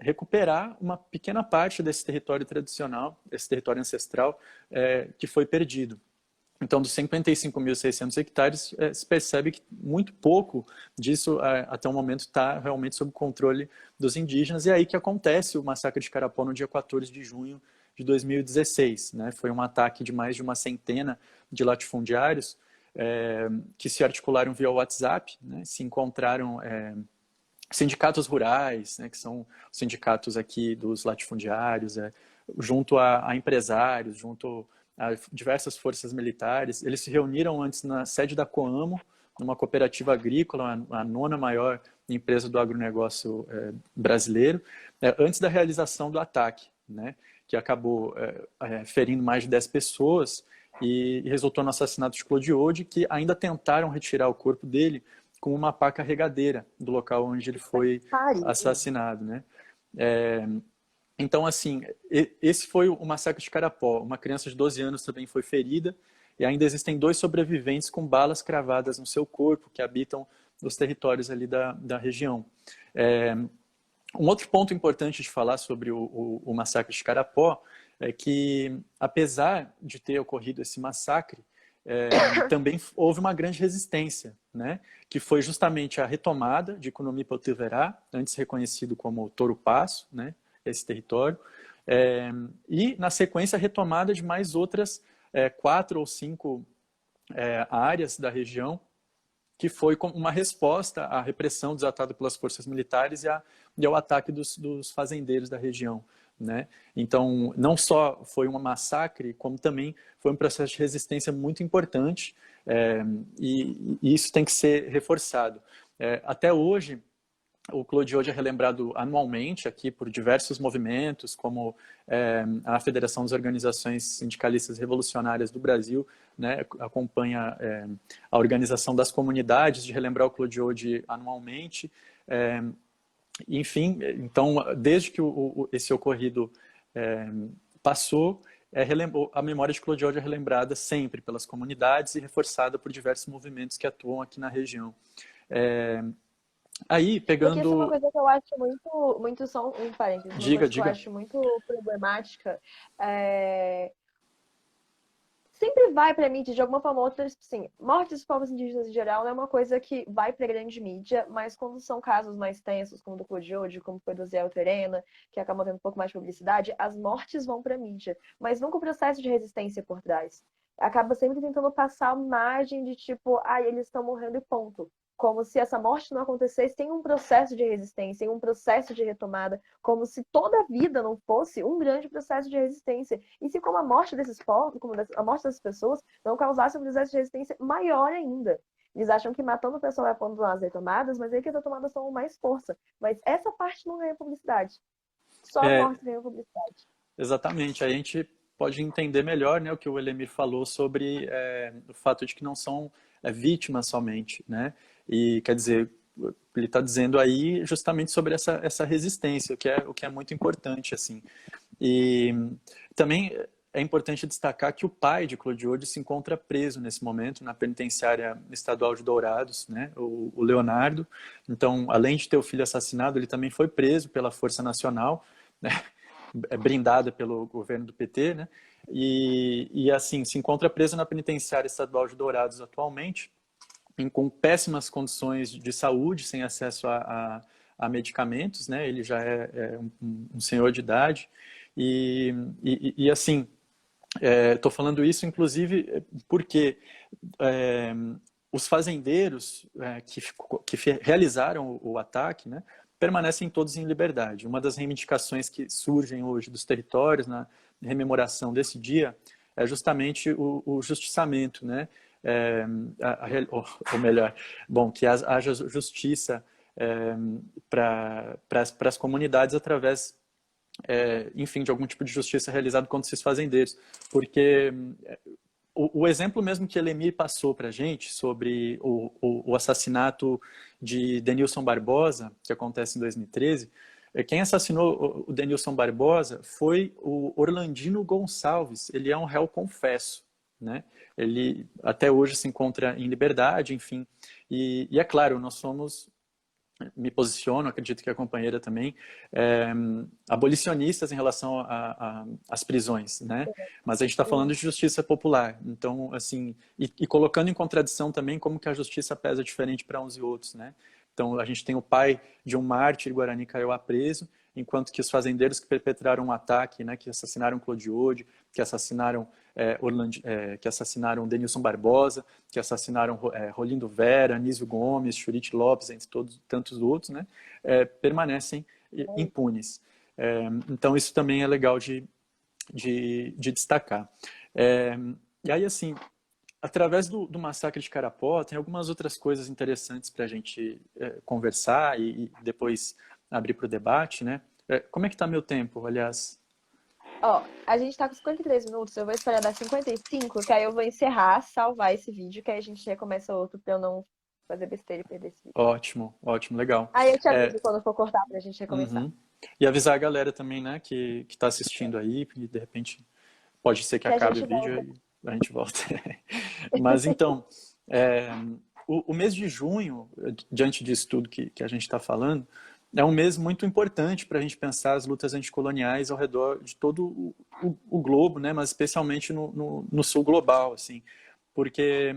recuperar uma pequena parte desse território tradicional, esse território ancestral que foi perdido. Então, dos 55.600 hectares, se percebe que muito pouco disso, até o momento, está realmente sob controle dos indígenas. E é aí que acontece o massacre de Carapó no dia 14 de junho de 2016. Né? Foi um ataque de mais de uma centena de latifundiários que se articularam via WhatsApp, né? Se encontraram sindicatos rurais, né? Que são os sindicatos aqui dos latifundiários, junto a empresários, junto a diversas forças militares. Eles se reuniram antes na sede da Coamo, numa cooperativa agrícola, a nona maior empresa do agronegócio brasileiro, antes da realização do ataque, né, que acabou ferindo mais de 10 pessoas e resultou no assassinato de Clodiode, que ainda tentaram retirar o corpo dele com uma pá carregadeira do local onde ele foi assassinado, né? Então, assim, esse foi o massacre de Carapó. Uma criança de 12 anos também foi ferida e ainda existem 2 sobreviventes com balas cravadas no seu corpo que habitam os territórios ali da região. Um outro ponto importante de falar sobre o massacre de Carapó é que, apesar de ter ocorrido esse massacre, também houve uma grande resistência, né? Que foi justamente a retomada de Kunomi-Potiverá, antes reconhecido como Touro-Passo, né? Esse território, e na sequência a retomada de mais outras 4 ou 5 áreas da região, que foi como uma resposta à repressão desatada pelas forças militares e ao ataque dos fazendeiros da região, né? Então, não só foi um massacre, como também foi um processo de resistência muito importante, e isso tem que ser reforçado. Até hoje, o Clodiode é relembrado anualmente aqui por diversos movimentos, como a Federação das Organizações Sindicalistas Revolucionárias do Brasil, né, acompanha a organização das comunidades de relembrar o Clodiode anualmente. Enfim, então, desde que esse ocorrido passou, a memória de Clodiode é relembrada sempre pelas comunidades e reforçada por diversos movimentos que atuam aqui na região. Aí, pegando... Porque isso é uma coisa que eu acho muito só um parênteses, uma coisa que eu acho muito problemática. Sempre vai para a mídia, de alguma forma ou outra, assim, morte dos povos indígenas em geral não é uma coisa que vai para a grande mídia, mas quando são casos mais tensos, como o do Clodiode, como foi do Zé Alterena, que acabam tendo um pouco mais de publicidade, as mortes vão para a mídia, mas nunca o processo de resistência por trás. Acaba sempre tentando passar a imagem de tipo, eles estão morrendo e ponto. Como se essa morte não acontecesse sem um processo de resistência, sem um processo de retomada, como se toda a vida não fosse um grande processo de resistência. E se como a morte desses povos, como a morte dessas pessoas, não causasse um processo de resistência maior ainda. Eles acham que matando o pessoal é pondo as retomadas, mas aí que as retomadas são mais força. Mas essa parte não ganha publicidade. Só a morte ganha publicidade. exatamente. Aí a gente pode entender melhor, né, o que o Elemir falou sobre o fato de que não são vítimas somente, né? E quer dizer, ele está dizendo aí justamente sobre essa resistência, o que é muito importante, assim. E também é importante destacar que o pai de Clodiode se encontra preso nesse momento na penitenciária estadual de Dourados, né, o Leonardo. Então, além de ter o filho assassinado, ele também foi preso pela Força Nacional, né, brindada pelo governo do PT, né, e assim, se encontra preso na penitenciária estadual de Dourados atualmente, com péssimas condições de saúde, sem acesso a medicamentos, né? Ele já é um senhor de idade. E assim, estou falando isso, inclusive, porque os fazendeiros que realizaram o ataque, né, permanecem todos em liberdade. Uma das reivindicações que surgem hoje dos territórios na rememoração desse dia é justamente o justiçamento, né? Ou melhor, bom, que haja justiça para as comunidades através, enfim, de algum tipo de justiça realizada contra esses fazendeiros. Porque o exemplo mesmo que Elemir passou para a gente sobre o assassinato de Denilson Barbosa, que acontece em 2013, quem assassinou o Denilson Barbosa foi o Orlandino Gonçalves. Ele é um réu confesso, né? Ele até hoje se encontra em liberdade, enfim. E é claro, nós somos, me posiciono, acredito que a companheira também, abolicionistas em relação às prisões, né? Mas a gente está falando de justiça popular. Então, assim, e colocando em contradição também como que a justiça pesa diferente para uns e outros, né? Então, a gente tem o pai de um mártir Guarani Kaiowá preso, enquanto que os fazendeiros que perpetraram um ataque, né, que assassinaram Clodiode, que assassinaram que assassinaram Denilson Barbosa, que assassinaram Rolindo Vera, Anísio Gomes, Churite Lopes, entre todos tantos outros, né, permanecem impunes. Então, isso também é legal de destacar. E aí, assim, através do massacre de Carapó, tem algumas outras coisas interessantes para a gente conversar e depois abrir para o debate, né? Como é que está meu tempo, aliás? Ó, a gente tá com 53 minutos, eu vou esperar dar 55, que aí eu vou encerrar, salvar esse vídeo, que aí a gente já começa outro pra eu não fazer besteira e perder esse vídeo. Ótimo, ótimo, legal. Aí eu te aviso quando for cortar pra gente recomeçar. Uhum. E avisar a galera também, né, que está assistindo aí, e de repente pode ser que Que a acabe gente o vídeo volta. e a gente volta. Mas então, o mês de junho, diante disso tudo que a gente está falando, é um mês muito importante para a gente pensar as lutas anticoloniais ao redor de todo o globo, né? Mas especialmente no sul global, assim, porque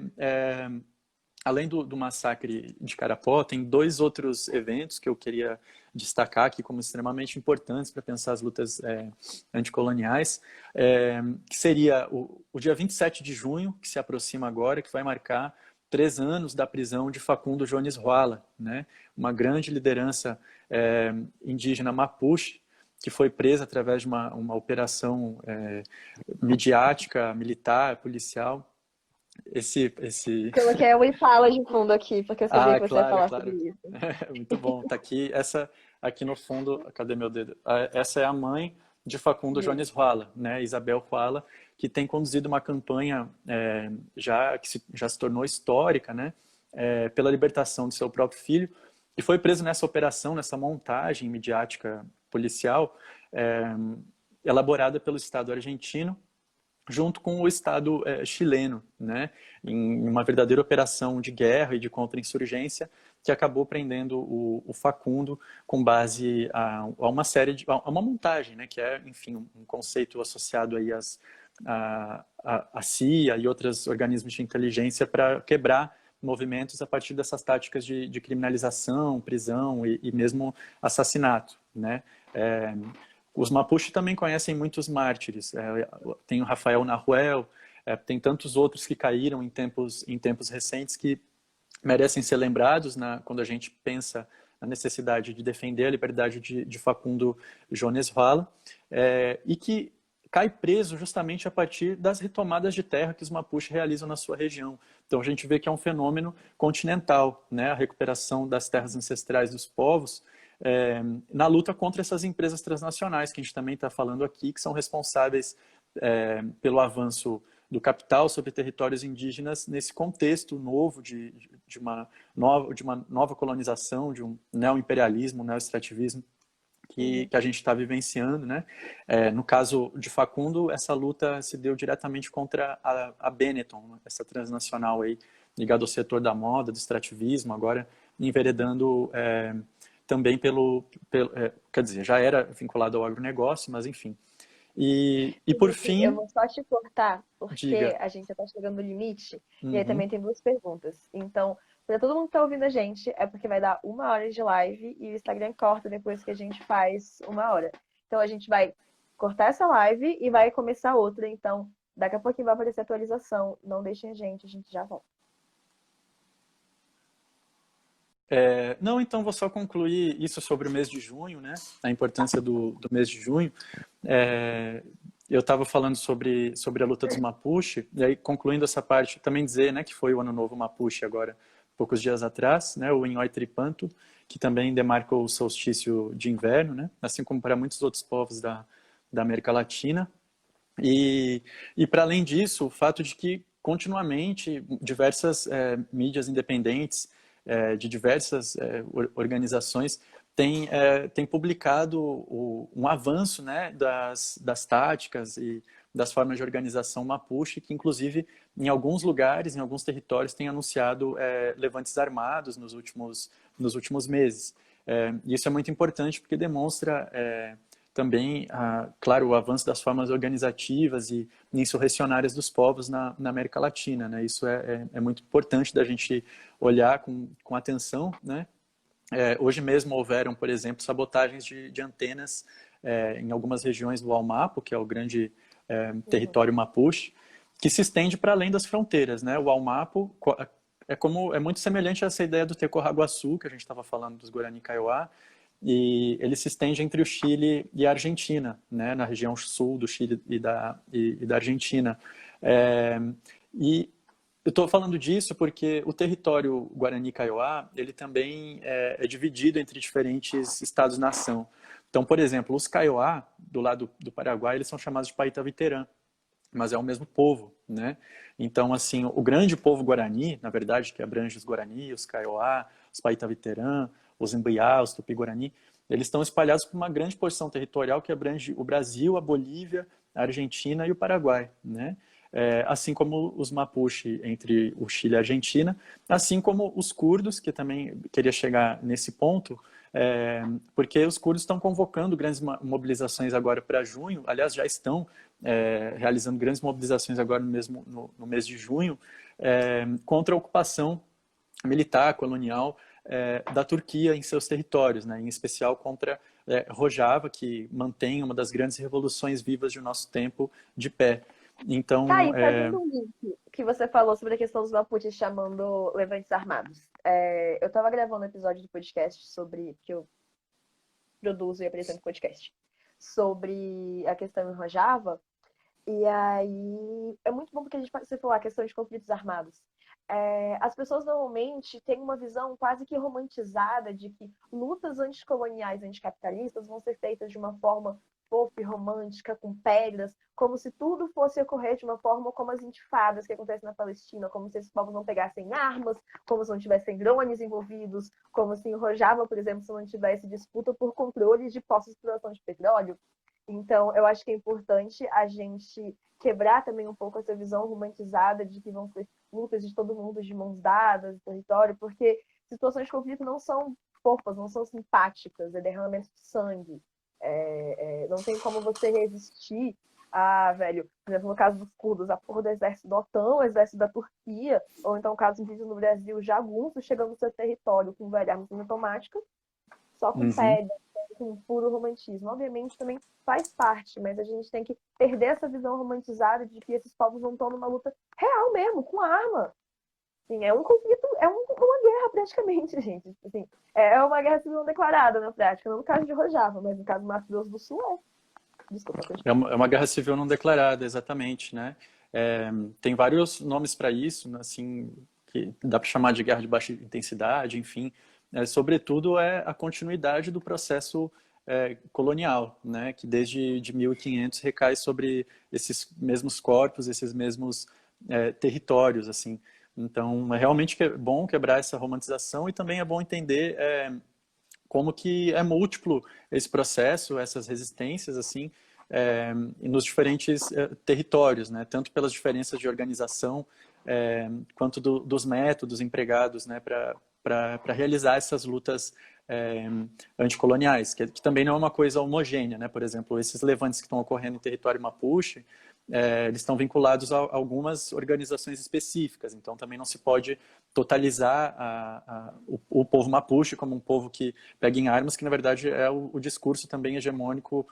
além do massacre de Carapó, tem dois outros eventos que eu queria destacar aqui como extremamente importantes para pensar as lutas anticoloniais, que seria o dia 27 de junho, que se aproxima agora, que vai marcar 3 anos da prisão de Facundo Jones Ruala, né? Uma grande liderança indígena Mapuche, que foi presa através de uma operação midiática, militar, policial. Coloquei o Impala de fundo aqui, porque eu sabia Ah, que você ia claro, falar claro. sobre isso. Muito bom. Tá aqui, aqui no fundo, cadê meu dedo? Essa é a mãe de Facundo Jones Ruala, né? Isabel Ruala, que tem conduzido uma campanha que já se tornou histórica, né? Pela libertação de seu próprio filho, e foi preso nessa operação, nessa montagem midiática policial, elaborada pelo Estado argentino, junto com o Estado chileno, né, em uma verdadeira operação de guerra e de contra-insurgência, que acabou prendendo o Facundo com base a uma série a uma montagem, né, que é, enfim, um conceito associado aí à CIA e outros organismos de inteligência para quebrar movimentos a partir dessas táticas de criminalização, prisão e mesmo assassinato, né. Os Mapuche também conhecem muitos mártires. Tem o Rafael Nahuel, tem tantos outros que caíram em tempos recentes que merecem ser lembrados quando a gente pensa na necessidade de defender a liberdade de Facundo Jones Ruala, e que cai preso justamente a partir das retomadas de terra que os Mapuche realizam na sua região. Então a gente vê que é um fenômeno continental, né? A recuperação das terras ancestrais dos povos na luta contra essas empresas transnacionais que a gente também está falando aqui, que são responsáveis pelo avanço do capital sobre territórios indígenas nesse contexto novo de uma nova colonização, de um neoimperialismo, um neoextrativismo que a gente está vivenciando, né? No caso de Facundo, essa luta se deu diretamente contra a Benetton, essa transnacional aí, ligada ao setor da moda, do extrativismo, agora enveredando também quer dizer, já era vinculado ao agronegócio, mas enfim. E por fim... Eu vou só te cortar, porque diga. a gente já está chegando no limite, e aí também tem 2 perguntas. Então, para todo mundo que está ouvindo a gente, é porque vai dar 1 hora de live e o Instagram corta depois que a gente faz 1 hora. Então, a gente vai cortar essa live e vai começar outra. Então, daqui a pouquinho vai aparecer a atualização. Não deixem a gente já volta. Não, então vou só concluir isso sobre o mês de junho, né? A importância do mês de junho. Eu estava falando sobre a luta dos Mapuche, e aí concluindo essa parte, também dizer, né, que foi o Ano Novo Mapuche agora, poucos dias atrás, né, o Inhoy Tripanto, que também demarca o solstício de inverno, né, assim como para muitos outros povos da América Latina. E para além disso, o fato de que continuamente diversas mídias independentes de diversas organizações têm publicado um avanço, né, das táticas e das formas de organização Mapuche, que inclusive em alguns lugares, em alguns territórios, tem anunciado levantes armados nos últimos meses. Isso é muito importante porque demonstra também, claro, o avanço das formas organizativas e insurrecionárias dos povos na América Latina, né? Isso é muito importante da gente olhar com atenção, né? Hoje mesmo houveram, por exemplo, sabotagens de antenas em algumas regiões do Almapo, que é o grande território Mapuche, que se estende para além das fronteiras, né? O Almapo é muito semelhante a essa ideia do Tecorraguaçu, que a gente estava falando dos Guarani Kaiowá, e ele se estende entre o Chile e a Argentina, né, na região sul do Chile e da Argentina. E eu estou falando disso porque o território Guarani Kaiowá, ele também é dividido entre diferentes estados-nação. Então, por exemplo, os Kaiowá, do lado do Paraguai, eles são chamados de Paitaviterã, mas é o mesmo povo, né? Então, assim, o grande povo Guarani, na verdade, que abrange os Guarani, os Kaiowá, os Paitaviterã, os Imbiá, os Tupi-Guarani, eles estão espalhados por uma grande porção territorial que abrange o Brasil, a Bolívia, a Argentina e o Paraguai, né? Assim como os Mapuche entre o Chile e a Argentina, assim como os curdos, que também queria chegar nesse ponto, porque os curdos estão convocando grandes mobilizações agora para junho, aliás, já estão realizando grandes mobilizações agora no mês de junho, contra a ocupação militar, colonial, da Turquia em seus territórios, né? Em especial contra Rojava, que mantém uma das grandes revoluções vivas de nosso tempo de pé. Então, Tá aí, fazendo um link que você falou sobre a questão dos Mapuches chamando levantes armados. Eu estava gravando um episódio do podcast que eu produzo e apresento podcast, sobre a questão em Rojava, e aí é muito bom porque a gente pode falar a questão de conflitos armados. As pessoas normalmente têm uma visão quase que romantizada de que lutas anticoloniais, anticapitalistas vão ser feitas de uma forma fofa e romântica, com pedras, como se tudo fosse ocorrer de uma forma como as intifadas que acontecem na Palestina, como se esses povos não pegassem armas, como se não tivessem drones envolvidos, como se em Rojava, por exemplo, se não tivesse disputa por controle de poços de exploração de petróleo. Então, eu acho que é importante a gente quebrar também um pouco essa visão romantizada de que vão ser lutas de todo mundo de mãos dadas, no território, porque situações de conflito não são fofas, não são simpáticas, é derramamento de sangue. Não tem como você resistir velho, por exemplo, no caso dos curdos, a porra do exército da OTAN, o exército da Turquia, ou então o caso indígena no Brasil, jagunços chegando no seu território com armas automáticas, só com pedra, com puro romantismo. Obviamente também faz parte, mas a gente tem que perder essa visão romantizada de que esses povos não estão numa luta real mesmo, com arma. Assim, é um conflito, uma guerra praticamente, gente. Assim, é uma guerra civil não declarada na prática, não no caso de Rojava, mas no caso do Mato Grosso do Sul Desculpa, é uma guerra civil não declarada, exatamente, né? Tem vários nomes para isso, assim, que dá para chamar de guerra de baixa intensidade, enfim, sobretudo, é a continuidade do processo colonial, né, que desde de 1500 recai sobre esses mesmos corpos, esses mesmos territórios, assim. Então, é realmente bom quebrar essa romantização e também é bom entender como que é múltiplo esse processo, essas resistências, assim, nos diferentes territórios, né, tanto pelas diferenças de organização, quanto dos métodos empregados, né, para realizar essas lutas anticoloniais, que também não é uma coisa homogênea, né? Por exemplo, esses levantes que estão ocorrendo em território Mapuche, eles estão vinculados a algumas organizações específicas, então também não se pode totalizar o povo Mapuche como um povo que pega em armas, que na verdade é o discurso também hegemônico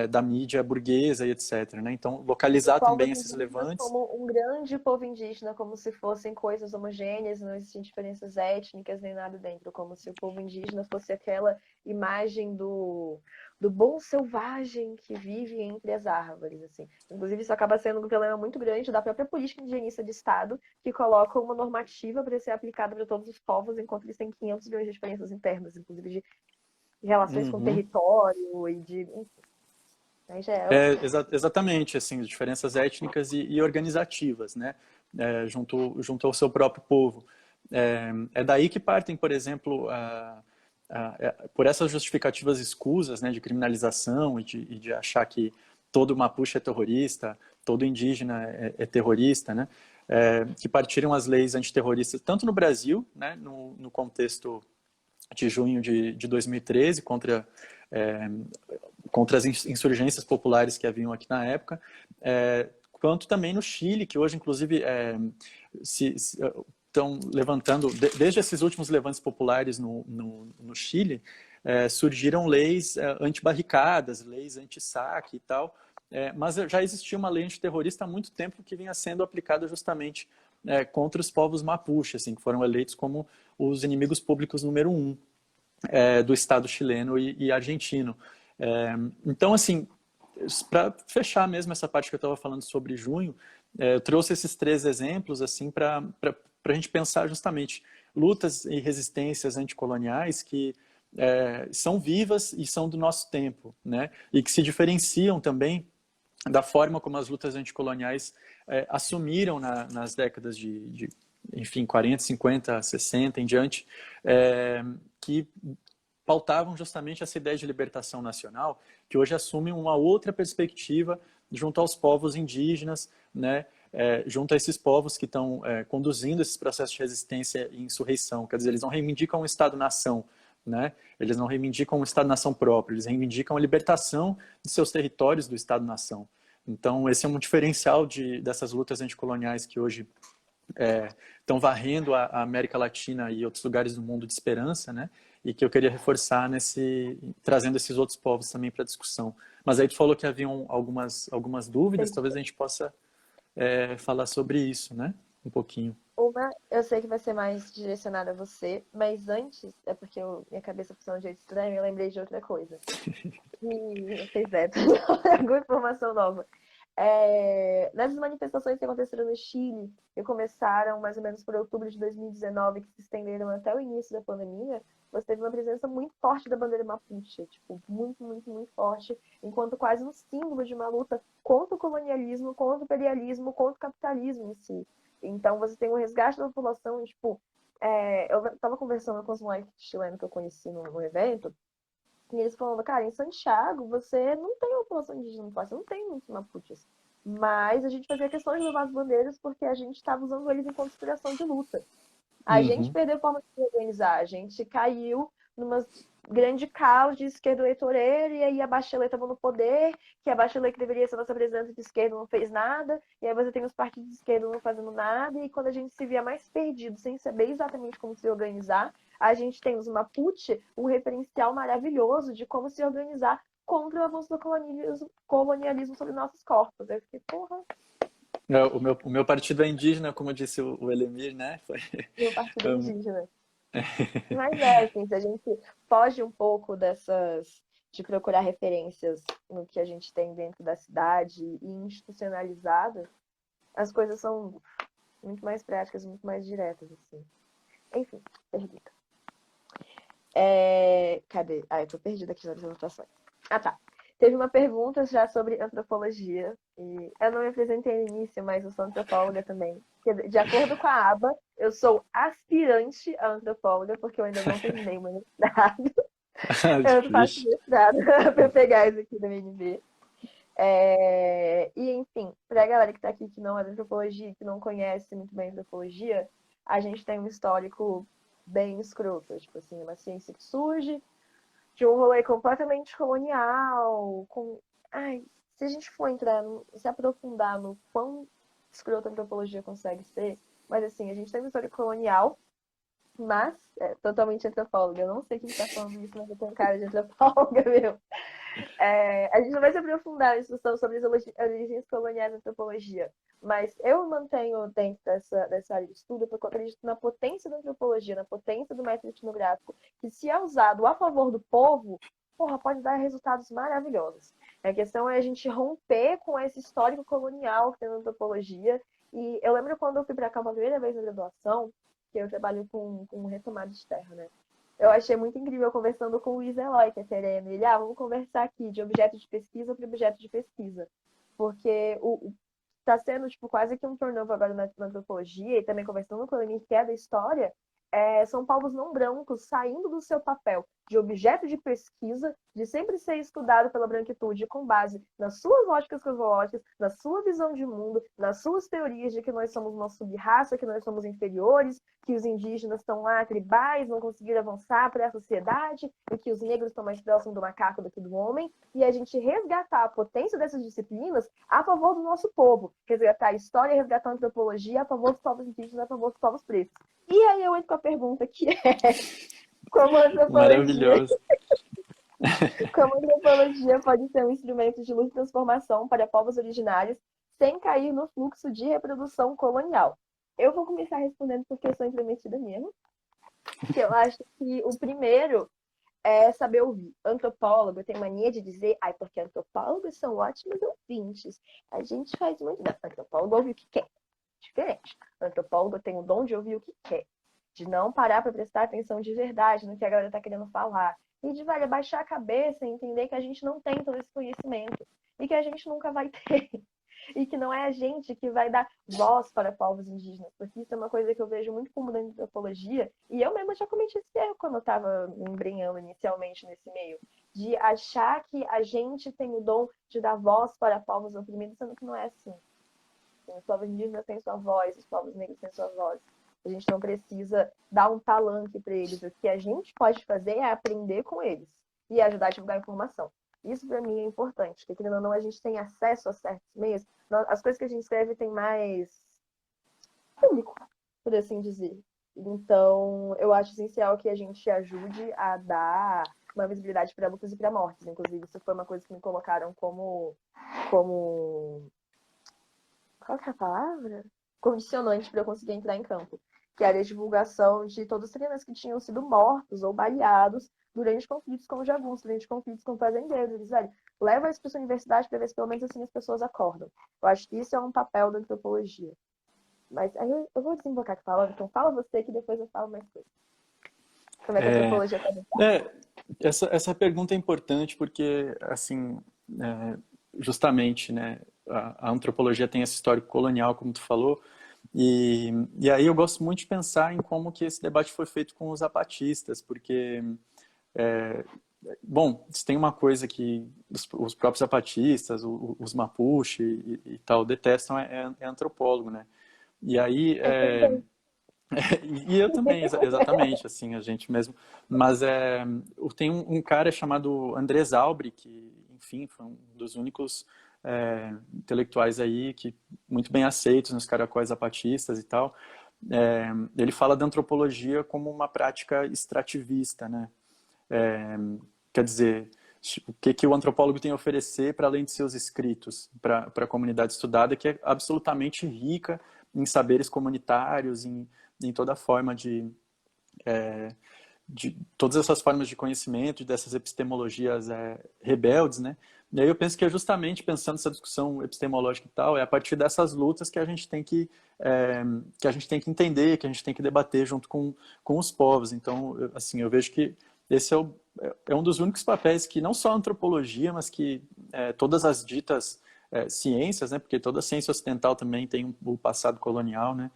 da mídia burguesa e etc. Né? Então, Os localizar povos também esses indígenas levantes. como um grande povo indígena, como se fossem coisas homogêneas, não existem diferenças étnicas nem nada dentro, como se o povo indígena fosse aquela imagem do bom selvagem que vive entre as árvores, assim. Inclusive, isso acaba sendo um problema muito grande da própria política indigenista de Estado, que coloca uma normativa para ser aplicada para todos os povos, enquanto eles têm 500 milhões de diferenças internas, inclusive de relações com o Uhum. território e de... Enfim, aí já é... Exatamente, assim, diferenças étnicas e organizativas, né, junto ao seu próprio povo. É daí que partem, por exemplo, por essas justificativas escusas, né, de criminalização e de achar que todo Mapuche é terrorista, todo indígena é terrorista, né, que partiram as leis antiterroristas, tanto no Brasil, né, no contexto de junho de 2013, contra as insurgências populares que haviam aqui na época, quanto também no Chile, que hoje, inclusive, estão levantando, desde esses últimos levantes populares no Chile, surgiram leis anti-barricadas, leis anti-saque e tal, mas já existia uma lei antiterrorista há muito tempo que vinha sendo aplicada justamente contra os povos Mapuche, assim, que foram eleitos como os inimigos públicos número 1 do Estado chileno e argentino. Então, assim, para fechar mesmo essa parte que eu estava falando sobre junho, eu trouxe esses 3 exemplos assim para a gente pensar justamente lutas e resistências anticoloniais que são vivas e são do nosso tempo, né? E que se diferenciam também da forma como as lutas anticoloniais assumiram nas décadas enfim, 40, 50, 60 em diante, que pautavam justamente essa ideia de libertação nacional, que hoje assume uma outra perspectiva junto aos povos indígenas, né, junto a esses povos que estão conduzindo esses processos de resistência e insurreição. Quer dizer, eles não reivindicam um Estado-nação, né? Eles não reivindicam um Estado-nação próprio, eles reivindicam a libertação de seus territórios do Estado-nação. Então, esse é um diferencial dessas lutas anticoloniais que hoje estão varrendo a América Latina e outros lugares do mundo de esperança, né? E que eu queria reforçar trazendo esses outros povos também para a discussão. Mas aí tu falou que haviam algumas dúvidas, talvez a gente possa falar sobre isso, né? Um pouquinho. Uma, eu sei que vai ser mais direcionada a você, mas antes, é porque minha cabeça funciona de um jeito estranho e eu lembrei de outra coisa. E fez alguma informação nova. Nessas manifestações que aconteceram no Chile, que começaram mais ou menos por outubro de 2019, que se estenderam até o início da pandemia, você teve uma presença muito forte da bandeira Mapuche, tipo, muito, muito, muito forte, enquanto quase um símbolo de uma luta contra o colonialismo, contra o imperialismo, contra o capitalismo em si. Então, você tem um resgate da população, e, tipo, eu estava conversando com os moleques chilenos que eu conheci no evento, e eles falando, cara, em Santiago você não tem uma população indígena muito forte, você não tem muitos mapuches. Mas a gente fazia questão de levar as bandeiras porque a gente estava usando eles enquanto inspiração de luta. A gente Uhum. perdeu a forma de se organizar, a gente caiu numa grande caos de esquerda eleitoreira, e aí a Bachelet estava no poder, que a Bachelet, que deveria ser nossa presidente de esquerda, não fez nada, e aí você tem os partidos de esquerda não fazendo nada, e quando a gente se via mais perdido, sem saber exatamente como se organizar, a gente tem os Mapuche, um referencial maravilhoso de como se organizar contra o avanço do colonialismo sobre nossos corpos. Eu fiquei, porra, O meu partido é indígena, como disse o Elemir, né? meu partido indígena. Mas assim, se a gente foge um pouco de procurar referências no que a gente tem dentro da cidade e institucionalizada, as coisas são muito mais práticas, muito mais diretas, assim. Enfim, pergunta. Cadê? Eu tô perdida aqui nas anotações. Ah, tá. Teve uma pergunta já sobre antropologia. E eu não me apresentei no início, mas eu sou antropóloga também. De acordo com a aba, eu sou aspirante a antropóloga, porque eu ainda não terminei o meu mestrado. Eu faço Vixe. mestrado para pegar isso aqui da UNB. E, enfim, para a galera que está aqui que não é da antropologia, que não conhece muito bem a antropologia, a gente tem um histórico bem escroto. Tipo assim, uma ciência que surge de um rolê completamente colonial. Se a gente for entrar, se aprofundar no quão escroto a antropologia consegue ser, mas assim, a gente tem uma história colonial, mas totalmente antropóloga. Eu não sei quem está falando isso, mas eu tenho cara de antropóloga, meu. A gente não vai se aprofundar na discussão sobre as origens coloniais da antropologia, mas eu mantenho dentro dessa área de estudo porque eu acredito na potência da antropologia, na potência do método etnográfico, que se é usado a favor do povo, porra, pode dar resultados maravilhosos. A questão é a gente romper com esse histórico colonial que tem na antropologia. E eu lembro quando eu fui para cá uma primeira vez na graduação, que eu trabalho com retomada de terra, né? Eu achei muito incrível conversando com o Luiz Eloy, que é sereno. Ele, vamos conversar aqui de objeto de pesquisa para objeto de pesquisa. Porque está sendo tipo, quase que um turnover agora na antropologia, e também conversando com ele, que é da história, são povos não brancos saindo do seu papel de objeto de pesquisa, de sempre ser estudado pela branquitude com base nas suas lógicas cosmológicas, na sua visão de mundo, nas suas teorias de que nós somos uma sub-raça, que nós somos inferiores, que os indígenas estão lá tribais, não conseguiram avançar para a sociedade, e que os negros estão mais próximos do macaco do que do homem, e a gente resgatar a potência dessas disciplinas a favor do nosso povo, resgatar a história, resgatar a antropologia a favor dos povos indígenas, a favor dos povos pretos. E aí eu entro com a pergunta que como a antropologia, Maravilhoso. como a antropologia pode ser um instrumento de luta e transformação para povos originários sem cair no fluxo de reprodução colonial? Eu vou começar respondendo porque eu sou intrometida mesmo. Que eu acho que o primeiro é saber ouvir. Antropólogo tem mania de dizer, porque antropólogos são ótimos ouvintes. A gente faz muito. Não, antropólogo ouve o que quer. Diferente. Antropólogo tem o dom de ouvir o que quer. De não parar para prestar atenção de verdade no que a galera está querendo falar. E de, velho, baixar a cabeça e entender que a gente não tem todo esse conhecimento. E que a gente nunca vai ter. E que não é a gente que vai dar voz para povos indígenas, porque isso é uma coisa que eu vejo muito comum dentro da antropologia, e eu mesma já cometi esse erro quando eu estava me embrenhando inicialmente nesse meio, de achar que a gente tem o dom de dar voz para povos oprimidos, sendo que não é assim. Os povos indígenas têm sua voz, os povos negros têm sua voz. A gente não precisa dar um palanque para eles. O que a gente pode fazer é aprender com eles e ajudar a divulgar informação. Isso para mim é importante, porque querendo ou não, a gente tem acesso a certos meios. As coisas que a gente escreve tem mais público, por assim dizer. Então, eu acho essencial que a gente ajude a dar uma visibilidade para lutas e para mortes. Inclusive, isso foi uma coisa que me colocaram como qual que é a palavra? Condicionante para eu conseguir entrar em campo. Que era a divulgação de todos os treinos que tinham sido mortos ou baleados durante conflitos com jagunços, durante conflitos com fazendeiros. Eles, velho, leva isso para sua universidade para ver se pelo menos assim as pessoas acordam. Eu acho que isso é um papel da antropologia. Mas aí eu vou desembocar aqui falando, então fala você que depois eu falo mais coisas. Como é que a antropologia está dentro? Essa pergunta é importante porque, assim, justamente, né, a antropologia tem esse histórico colonial, como tu falou, e aí eu gosto muito de pensar em como que esse debate foi feito com os zapatistas, porque, bom, se tem uma coisa que os próprios zapatistas, os Mapuche e tal, detestam é antropólogo, né? E aí, e eu também, exatamente, assim, a gente mesmo. Mas tem um cara chamado Andrés Albre, que, enfim, foi um dos únicos intelectuais aí que muito bem aceitos nos caracóis zapatistas e tal. Ele fala da antropologia como uma prática extrativista, né? Quer dizer, o que o antropólogo tem a oferecer para além de seus escritos para a comunidade estudada, que é absolutamente rica em saberes comunitários, em toda forma de todas essas formas de conhecimento, dessas epistemologias rebeldes, né? E aí eu penso que é justamente pensando nessa discussão epistemológica e tal, é a partir dessas lutas que a gente tem que entender, que a gente tem que debater junto com os povos. Então, assim, eu vejo que esse é um dos únicos papéis que não só a antropologia, mas que todas as ditas ciências, né, porque toda ciência ocidental também tem um passado colonial, né,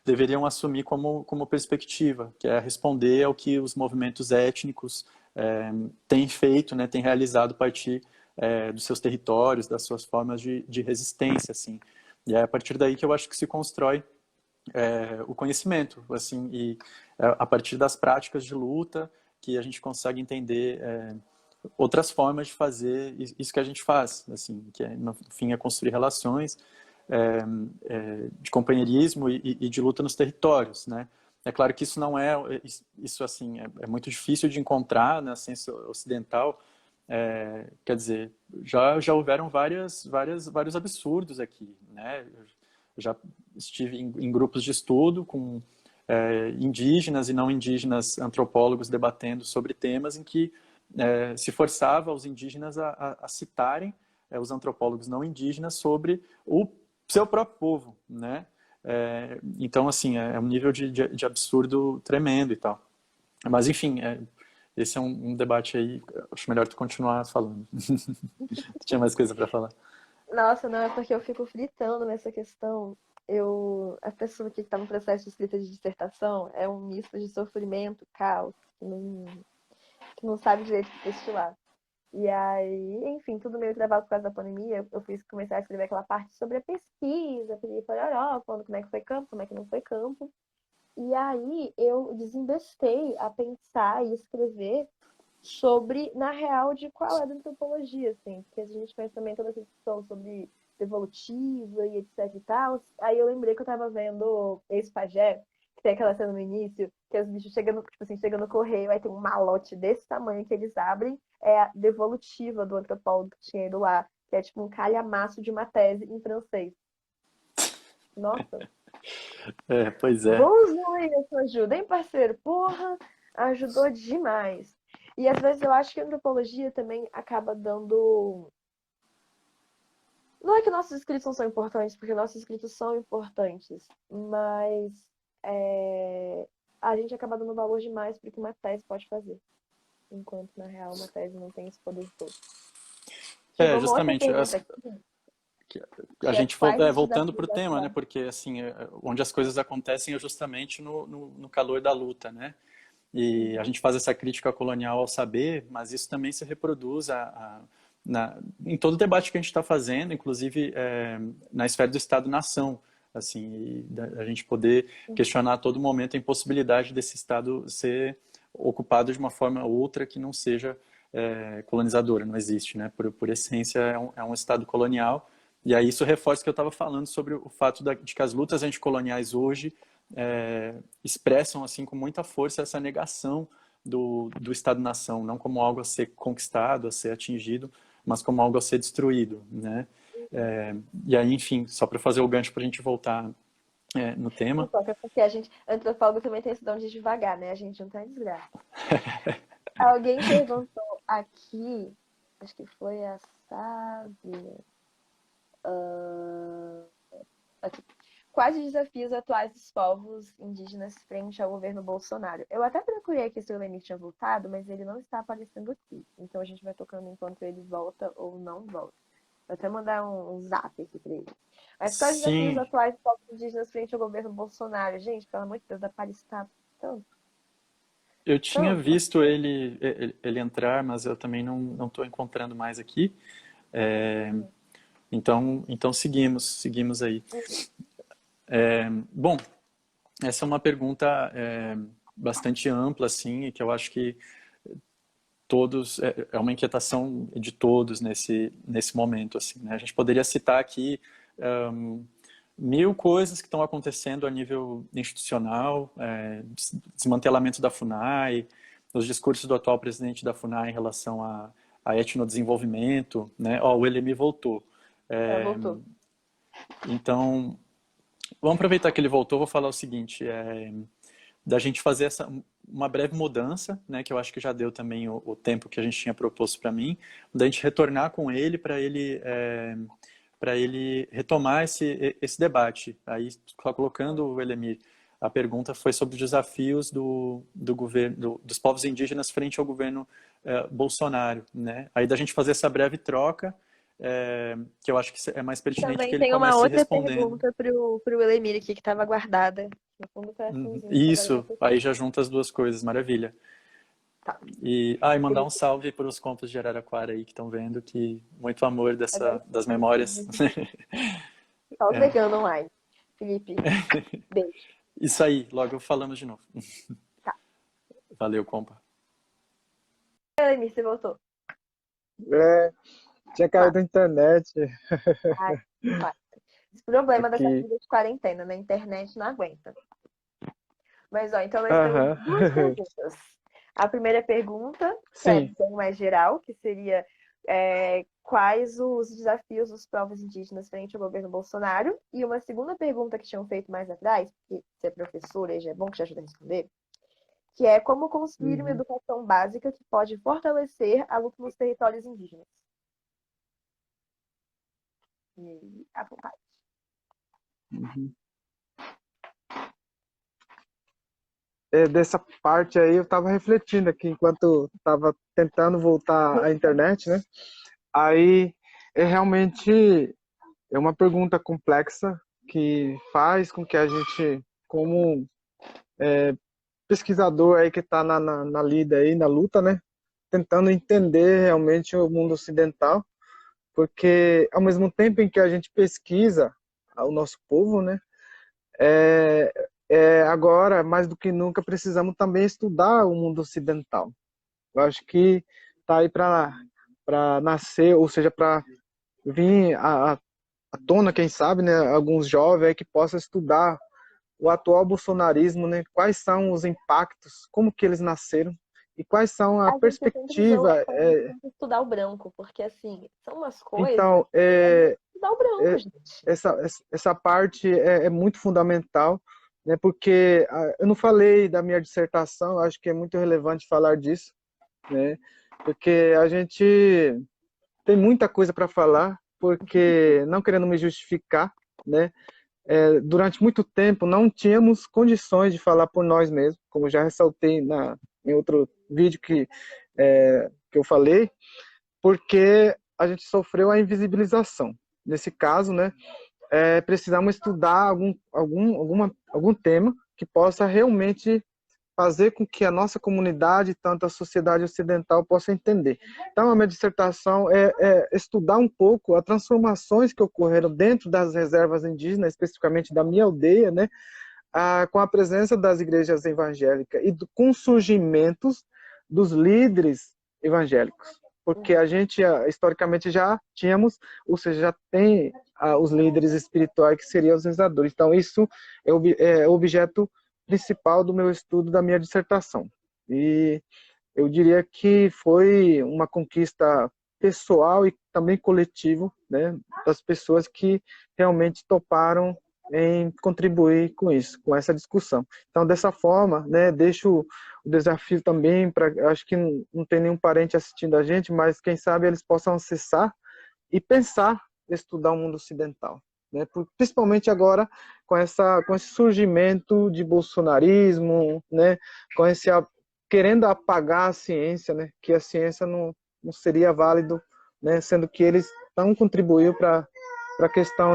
deveriam assumir como perspectiva, que é responder ao que os movimentos étnicos têm feito, né, têm realizado a partir dos seus territórios, das suas formas de resistência, assim. E é a partir daí que eu acho que se constrói o conhecimento, assim, e a partir das práticas de luta que a gente consegue entender outras formas de fazer isso que a gente faz, assim, que no fim é construir relações de companheirismo e de luta nos territórios, né? É claro que isso não isso assim é muito difícil de encontrar na ciência ocidental. Quer dizer, já houveram vários absurdos aqui, né? Eu já estive em grupos de estudo com indígenas e não indígenas antropólogos debatendo sobre temas em que se forçava os indígenas a citarem os antropólogos não indígenas sobre o seu próprio povo, né? Então, assim, é um nível de absurdo tremendo e tal. Mas, enfim, esse é um debate aí, acho melhor tu continuar falando. Tu tinha mais coisa para falar? Nossa, não, é porque eu fico fritando nessa questão. A pessoa que está no processo de escrita de dissertação é um misto de sofrimento, caos, que não sabe direito o que destilar. E aí, enfim, tudo meio travado por causa da pandemia, eu fiz começar a escrever aquela parte sobre a pesquisa, pedir para falando como é que foi campo, como é que não foi campo. E aí eu desembestei a pensar e escrever sobre, na real, de qual é a antropologia, assim, porque a gente conhece também toda essa discussão sobre evolutiva e etc e tal. Aí eu lembrei que eu tava vendo Ex-Pagé, que tem aquela cena no início, que os bichos chegam no, tipo assim, chegam no correio, aí tem um malote desse tamanho que eles abrem, é a devolutiva do antropólogo que tinha ido lá, que é tipo um calhamaço de uma tese em francês. Nossa. Pois é. Bonzinho essa ajuda, hein, parceiro? Porra, ajudou demais. E às vezes eu acho que a antropologia também acaba dando. Não é que nossos escritos não são importantes, porque nossos escritos são importantes, mas a gente acaba dando valor demais para o que uma tese pode fazer, enquanto na real uma tese não tem esse poder todo. Tipo, uma outra Justamente. pergunta aqui, A que é gente quais os voltando para o desafios tema, né? atuais? Porque assim, onde as coisas acontecem é justamente no calor da luta, né? E a Uhum. gente faz essa crítica colonial ao saber, mas isso também se reproduz em todo o debate que a gente está fazendo, inclusive na esfera do Estado-nação, assim, a gente poder questionar a todo momento a impossibilidade desse Estado ser ocupado de uma forma ou outra que não seja colonizadora, não existe, né? Por essência é um Estado colonial. E aí isso reforça o que eu estava falando sobre o fato de que as lutas anticoloniais hoje expressam assim com muita força essa negação do Estado-nação, não como algo a ser conquistado, a ser atingido, mas como algo a ser destruído, né? E aí, enfim, só para fazer o gancho para a gente voltar no tema. Só que é porque a gente, antropólogo também tem esse dom de devagar, né? A gente não tá em desgraça. Alguém perguntou aqui, acho que foi a Sávia. Aqui. Quais os desafios atuais dos povos indígenas frente ao governo Bolsonaro? Eu até procurei aqui se o Lemir tinha voltado, mas ele não está aparecendo aqui. Então a gente vai tocando enquanto ele volta ou não volta. Vou até mandar um zap aqui para ele. Mas quais os desafios Sim, atuais dos povos indígenas frente ao governo Bolsonaro? Gente, pelo amor de Deus, dá para estar tanto, eu tinha tanto. visto ele entrar, mas eu também não estou encontrando mais aqui. Então seguimos aí. Bom, essa é uma pergunta bastante ampla, assim, e que eu acho que todos é uma inquietação de todos nesse momento, assim, né? A gente poderia citar aqui mil coisas que estão acontecendo a nível institucional, desmantelamento da FUNAI, os discursos do atual presidente da FUNAI em relação a etnodesenvolvimento, né? O Elemi voltou. Voltou. Então, vamos aproveitar que ele voltou, vou falar o seguinte, da gente fazer uma breve mudança, né, que eu acho que já deu também o tempo que a gente tinha proposto para mim, da gente retornar com ele para ele retomar esse debate. Aí, colocando o Elemir A pergunta foi sobre os desafios do governo, dos povos indígenas frente ao governo Bolsonaro, né? Aí da gente fazer essa breve troca, que eu acho que é mais pertinente que Também ele tem uma comece outra respondendo. pergunta pro Elemir aqui que estava guardada. No fundo, coraçãozinho, que agora já Isso, foi. aí já junta as duas coisas, maravilha. Tá. E mandar um salve para os contos de Araraquara aí que estão vendo, que muito amor das memórias. Só os veganos online. Felipe, beijo. Isso aí, logo falamos de novo. Tá. Valeu, compa. Elemir, você voltou. Tinha caído a internet Ai, vai. Esse problema dessa aqui. vida de quarentena, na internet não aguenta. Mas, ó, então nós Aham. temos duas perguntas. A primeira pergunta, que é Sim. bem mais geral, que seria quais os desafios dos povos indígenas frente ao governo Bolsonaro? E uma segunda pergunta que tinham feito mais atrás, que você é professora e já é bom que te ajuda a responder, que é como construir uma educação básica que pode fortalecer a luta nos territórios indígenas. E à vontade. Dessa parte aí eu estava refletindo aqui enquanto estava tentando voltar à internet, né? Aí realmente é uma pergunta complexa que faz com que a gente, como pesquisador aí que está na lida aí, na luta, né? Tentando entender realmente o mundo ocidental, porque ao mesmo tempo em que a gente pesquisa o nosso povo, né? Agora, mais do que nunca, precisamos também estudar o mundo ocidental. Eu acho que está aí para nascer, ou seja, para vir à tona, quem sabe, né, alguns jovens que possam estudar o atual bolsonarismo, né, quais são os impactos, como que eles nasceram e quais são a A gente sempre vê perspectiva. estudar o branco, porque assim, são umas coisas. Então, Estudar o branco, gente. essa parte é muito fundamental, né, porque eu não falei da minha dissertação, acho que é muito relevante falar disso, né, porque a gente tem muita coisa para falar, porque, não querendo me justificar, né, durante muito tempo não tínhamos condições de falar por nós mesmos, como já ressaltei em outro vídeo que eu falei, porque a gente sofreu a invisibilização. Nesse caso, né, precisamos estudar algum tema que possa realmente fazer com que a nossa comunidade, tanto a sociedade ocidental, possa entender. Então, a minha dissertação é estudar um pouco as transformações que ocorreram dentro das reservas indígenas, especificamente da minha aldeia, né, com a presença das igrejas evangélicas e com os surgimentos dos líderes evangélicos. Porque a gente, historicamente, já tínhamos, ou seja, já tem os líderes espirituais que seriam os rezadores. Então, isso é objeto principal do meu estudo, da minha dissertação. E eu diria que foi uma conquista pessoal e também coletivo, né, das pessoas que realmente toparam em contribuir com isso, com essa discussão. Então, dessa forma, né, deixo o desafio também para, acho que não tem nenhum parente assistindo a gente, mas quem sabe eles possam acessar e pensar, estudar o mundo ocidental, né? Principalmente agora com esse surgimento de bolsonarismo, né? Com esse querendo apagar a ciência, né? Que a ciência não seria válido, né? Sendo que eles tão contribuiu para a questão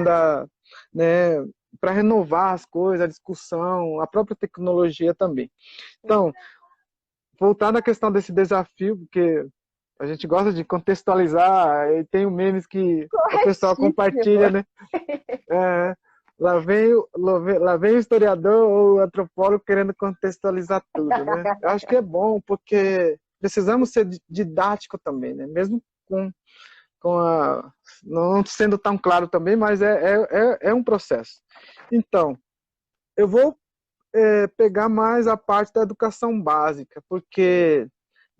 né? Para renovar as coisas, a discussão, a própria tecnologia também. Então, voltando à questão desse desafio, porque a gente gosta de contextualizar, e tem memes que o pessoal compartilha, né? Lá vem o historiador ou o antropólogo querendo contextualizar tudo, né? Eu acho que é bom, porque precisamos ser didático também, né? Mesmo não sendo tão claro também, mas é um processo. Então, eu vou pegar mais a parte da educação básica, porque,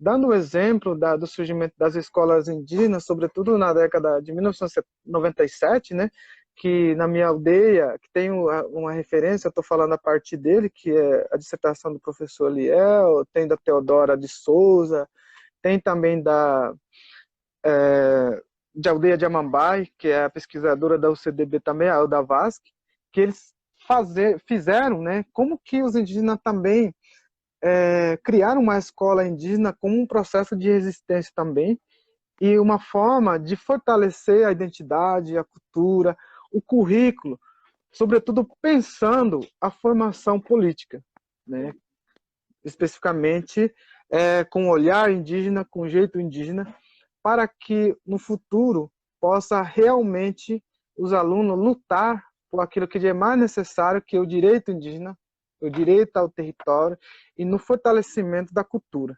dando o exemplo do surgimento das escolas indígenas, sobretudo na década de 1997, né, que na minha aldeia, que tem uma referência, estou falando a partir dele, que é a dissertação do professor Liel, tem da Teodora de Souza, tem também de aldeia de Amambai, que é a pesquisadora da UCDB também, a Alda Vasque, que eles fizeram, né, como que os indígenas também criaram uma escola indígena como um processo de resistência também, e uma forma de fortalecer a identidade, a cultura, o currículo, sobretudo pensando a formação política, né? Especificamente com olhar indígena, com jeito indígena, para que no futuro possa realmente os alunos lutar por aquilo que é mais necessário, que é o direito indígena, o direito ao território e no fortalecimento da cultura.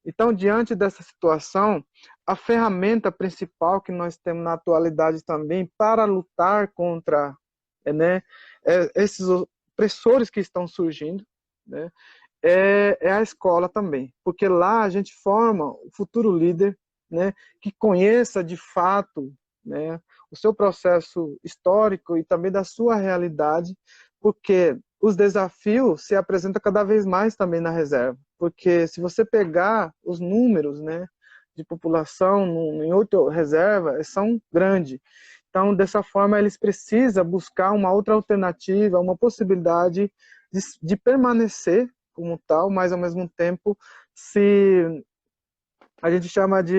Então, diante dessa situação, a ferramenta principal que nós temos na atualidade também para lutar contra, né, esses opressores que estão surgindo, né, é a escola também, porque lá a gente forma o futuro líder, né, que conheça de fato, né, o seu processo histórico e também da sua realidade, porque os desafios se apresentam cada vez mais também na reserva, porque se você pegar os números, né, de população em outra reserva, são grandes. Então, dessa forma, eles precisam buscar uma outra alternativa, uma possibilidade de permanecer como tal, mas ao mesmo tempo se a gente chama de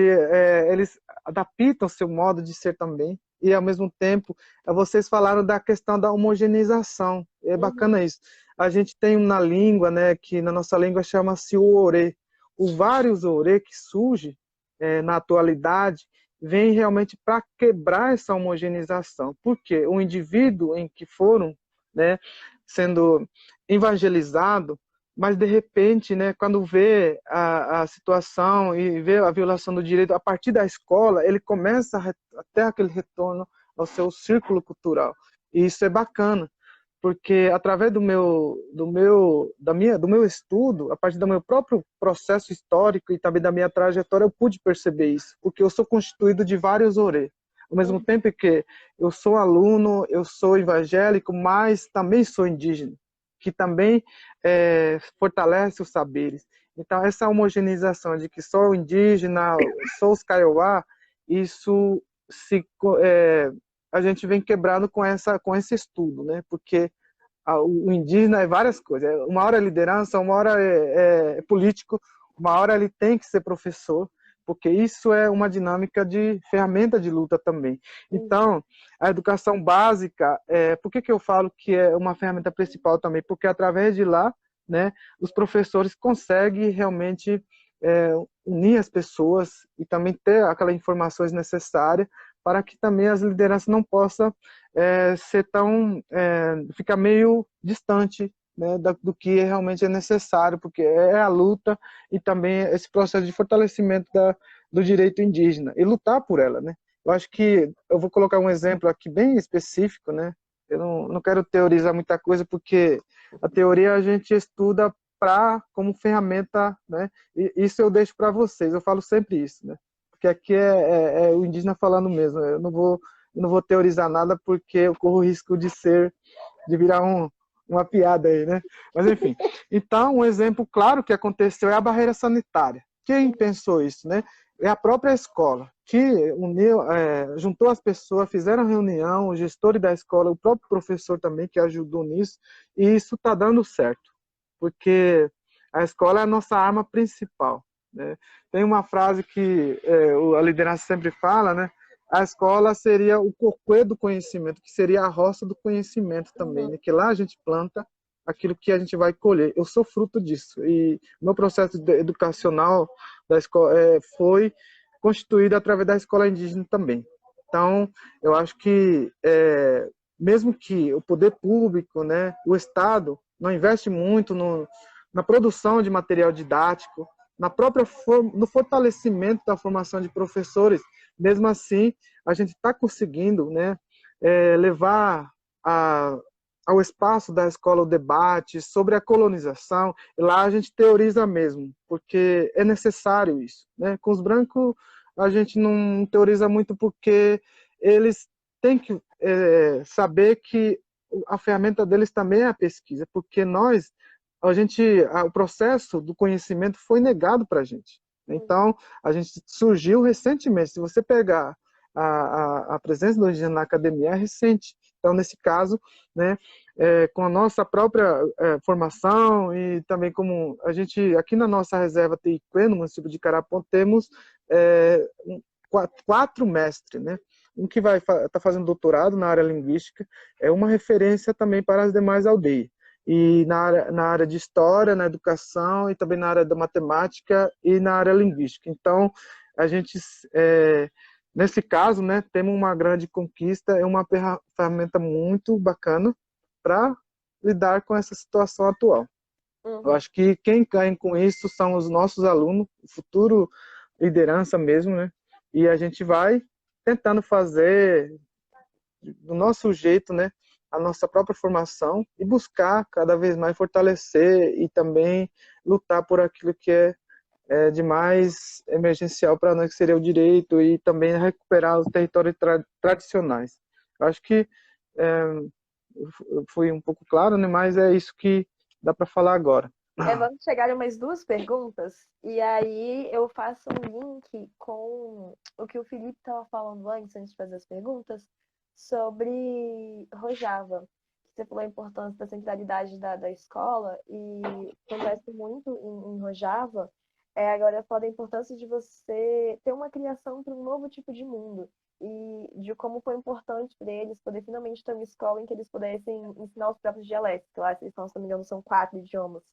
eles adaptam seu modo de ser também, e ao mesmo tempo vocês falaram da questão da homogeneização, é bacana isso. A gente tem na língua, né, que na nossa língua chama-se o orê, o vários orê que surge na atualidade vem realmente para quebrar essa homogeneização, porque o indivíduo em que foram, né, sendo evangelizado, mas de repente, né, quando vê a situação e vê a violação do direito a partir da escola, ele começa a ter aquele retorno ao seu círculo cultural. E isso é bacana, porque através do meu estudo, a partir do meu próprio processo histórico e também da minha trajetória, eu pude perceber isso, porque eu sou constituído de vários orê. Ao mesmo tempo que eu sou aluno, eu sou evangélico, mas também sou indígena, que também fortalece os saberes. Então, essa homogeneização de que só o indígena, só os kaiowá, isso a gente vem quebrando com esse estudo, né? Porque o indígena é várias coisas. Uma hora é liderança, uma hora é político, uma hora ele tem que ser professor, porque isso é uma dinâmica de ferramenta de luta também. Então, a educação básica, por que eu falo que é uma ferramenta principal também? Porque através de lá, né, os professores conseguem realmente unir as pessoas e também ter aquelas informações necessárias para que também as lideranças não possam ser tão ficar meio distante, né, do que realmente é necessário, porque é a luta e também esse processo de fortalecimento do direito indígena e lutar por ela, né? Eu acho que eu vou colocar um exemplo aqui bem específico, né? Eu não quero teorizar muita coisa, porque a teoria a gente estuda como ferramenta, né? E isso eu deixo para vocês. Eu falo sempre isso, né? Porque aqui é o indígena falando mesmo. Eu não vou teorizar nada, porque eu corro o risco de virar uma piada aí, né? Mas enfim. Então, um exemplo claro que aconteceu é a barreira sanitária. Quem pensou isso, né? É a própria escola, que juntou as pessoas, fizeram reunião, o gestor da escola, o próprio professor também que ajudou nisso, e isso está dando certo, porque a escola é a nossa arma principal, né? Tem uma frase que a liderança sempre fala, né? A escola seria o coquê do conhecimento, que seria a roça do conhecimento também, né? Que lá a gente planta aquilo que a gente vai colher. Eu sou fruto disso, e meu processo educacional da escola foi constituído através da escola indígena também. Então, eu acho que mesmo que o poder público, né, o Estado, não investe muito na produção de material didático, no fortalecimento da formação de professores, mesmo assim, a gente está conseguindo, né, levar ao espaço da escola o debate sobre a colonização, e lá a gente teoriza mesmo, porque é necessário isso, né? Com os brancos a gente não teoriza muito, porque eles têm que saber que a ferramenta deles também é a pesquisa, porque o processo do conhecimento foi negado para a gente. Então, a gente surgiu recentemente. Se você pegar a presença do indígena na academia, é recente. Então, nesse caso, né, com a nossa própria formação e também como a gente, aqui na nossa reserva TIC, no município de Carapó, temos 4 mestres, né? Um que vai estar fazendo doutorado na área linguística, é uma referência também para as demais aldeias. E na área de história, na educação e também na área da matemática e na área linguística. Então, a gente, nesse caso, né, temos uma grande conquista, é uma ferramenta muito bacana para lidar com essa situação atual. Eu acho que quem ganha com isso são os nossos alunos, o futuro liderança mesmo, né? E a gente vai tentando fazer do nosso jeito, né, a nossa própria formação e buscar cada vez mais fortalecer e também lutar por aquilo que é de mais emergencial para nós, que seria o direito e também recuperar os territórios tradicionais. Eu acho que eu fui um pouco claro, né, mas é isso que dá para falar agora. Vamos chegar a umas 2 perguntas, e aí eu faço um link com o que o Felipe estava falando antes de fazer as perguntas, sobre Rojava. Você falou a importância da centralidade da escola, e acontece muito em Rojava, agora eu falo da importância de você ter uma criação para um novo tipo de mundo, e de como foi importante para eles poder finalmente ter uma escola em que eles pudessem ensinar os próprios dialetos, que lá, se não me engano, são 4 idiomas.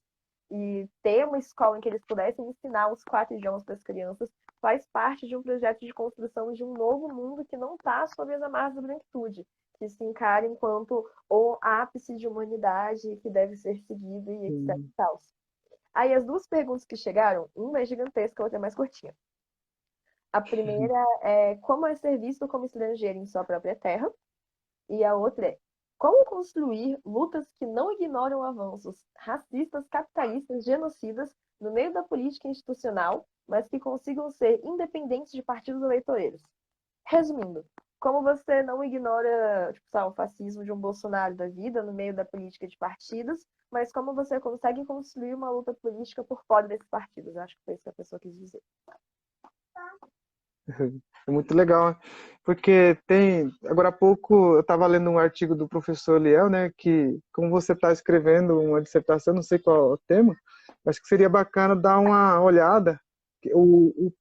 E ter uma escola em que eles pudessem ensinar os 4 idiomas para as crianças faz parte de um projeto de construção de um novo mundo que não está sob as amarras da branquitude, que se encara enquanto o ápice de humanidade que deve ser seguido e etc. Aí as 2 perguntas que chegaram, uma é gigantesca, a outra é mais curtinha. A primeira é como é ser visto como estrangeiro em sua própria terra? E a outra é como construir lutas que não ignoram avanços racistas, capitalistas, genocidas no meio da política institucional, mas que consigam ser independentes de partidos eleitoreiros. Resumindo, como você não ignora, tipo, o fascismo de um Bolsonaro da vida no meio da política de partidos, mas como você consegue construir uma luta política por fora desses partidos. Acho que foi isso que a pessoa quis dizer. É muito legal, porque agora há pouco eu estava lendo um artigo do professor Liel, né, que como você está escrevendo uma dissertação, não sei qual é o tema, acho que seria bacana dar uma olhada. O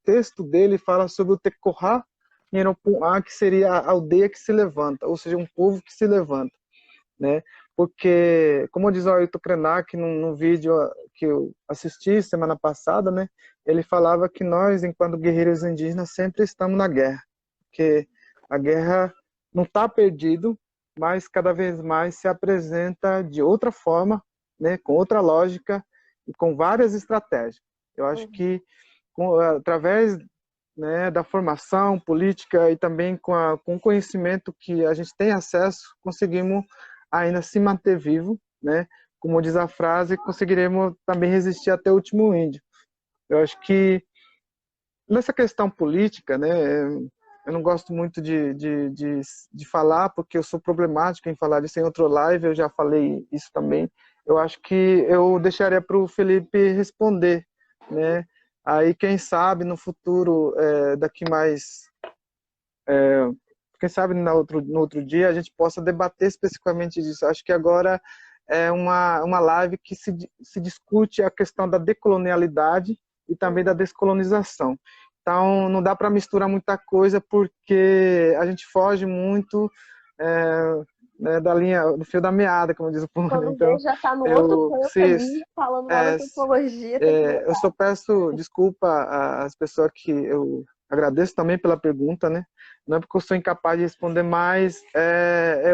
texto dele fala sobre o Tecorá Nheropuá, que seria a aldeia que se levanta, ou seja, um povo que se levanta, né? Porque, como diz o Ailton Krenak num vídeo que eu assisti semana passada, né? Ele falava que nós, enquanto guerreiros indígenas, sempre estamos na guerra, que a guerra não está perdido, mas cada vez mais se apresenta de outra forma, né? Com outra lógica e com várias estratégias. Eu acho que através, né, da formação política e também com o conhecimento que a gente tem acesso, conseguimos ainda se manter vivo, né? Como diz a frase, conseguiremos também resistir até o último índio. Eu acho que nessa questão política, né, eu não gosto muito de falar, porque eu sou problemático em falar disso em outro live, eu já falei isso também. Eu acho que eu deixaria para o Felipe responder, né? Aí, quem sabe, no futuro, daqui mais... quem sabe no outro dia a gente possa debater especificamente disso. Acho que agora é uma live que se discute a questão da decolonialidade e também da descolonização. Então, não dá para misturar muita coisa, porque a gente foge muito né, da linha, do fio da meada, como diz o povo. Quando Então, vê, já está no outro canto ali, falando mal da tecnologia, tem que eu só peço desculpa às pessoas que eu agradeço também pela pergunta, né? Não é porque eu sou incapaz de responder, mas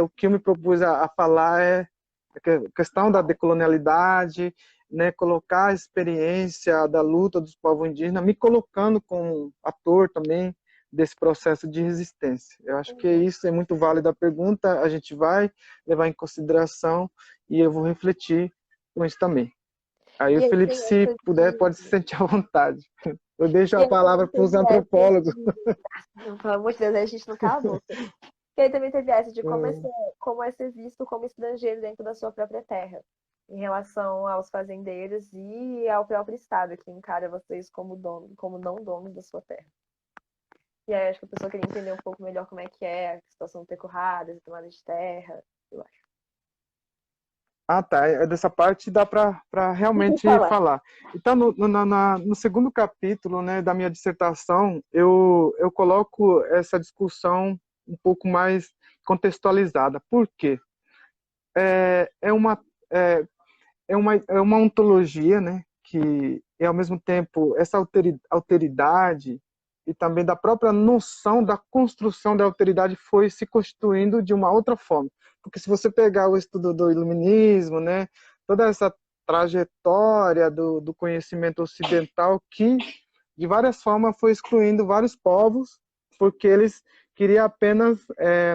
o que eu me propus a falar é a questão da decolonialidade, né? Colocar a experiência da luta dos povos indígenas, me colocando como ator também desse processo de resistência. Eu acho que isso é muito válido a pergunta, a gente vai levar em consideração e eu vou refletir com isso também. Aí o E aí Felipe, tem se essa puder, pode se sentir à vontade. Eu deixo E a aí palavra também para os teve essa antropólogos. Não, pelo amor de Deus, a gente não cala a boca. E aí também teve essa de como é ser visto como estrangeiro dentro da sua própria terra, em relação aos fazendeiros e ao próprio Estado, que encara vocês como dono, como não donos da sua terra. E aí acho que a pessoa queria entender um pouco melhor como é que é a situação do Teco-Hadas, a tomada de terra, eu acho. Ah, tá. Dessa parte dá para Deixa eu realmente falar. falar. Então, no segundo capítulo, né, da minha dissertação, eu coloco essa discussão um pouco mais contextualizada. Por quê? É, é uma, é, é uma ontologia, né, que é, ao mesmo tempo, essa alteridade e também da própria noção da construção da alteridade foi se constituindo de uma outra forma. Porque se você pegar o estudo do iluminismo, né, toda essa trajetória do conhecimento ocidental que, de várias formas, foi excluindo vários povos, porque eles queriam apenas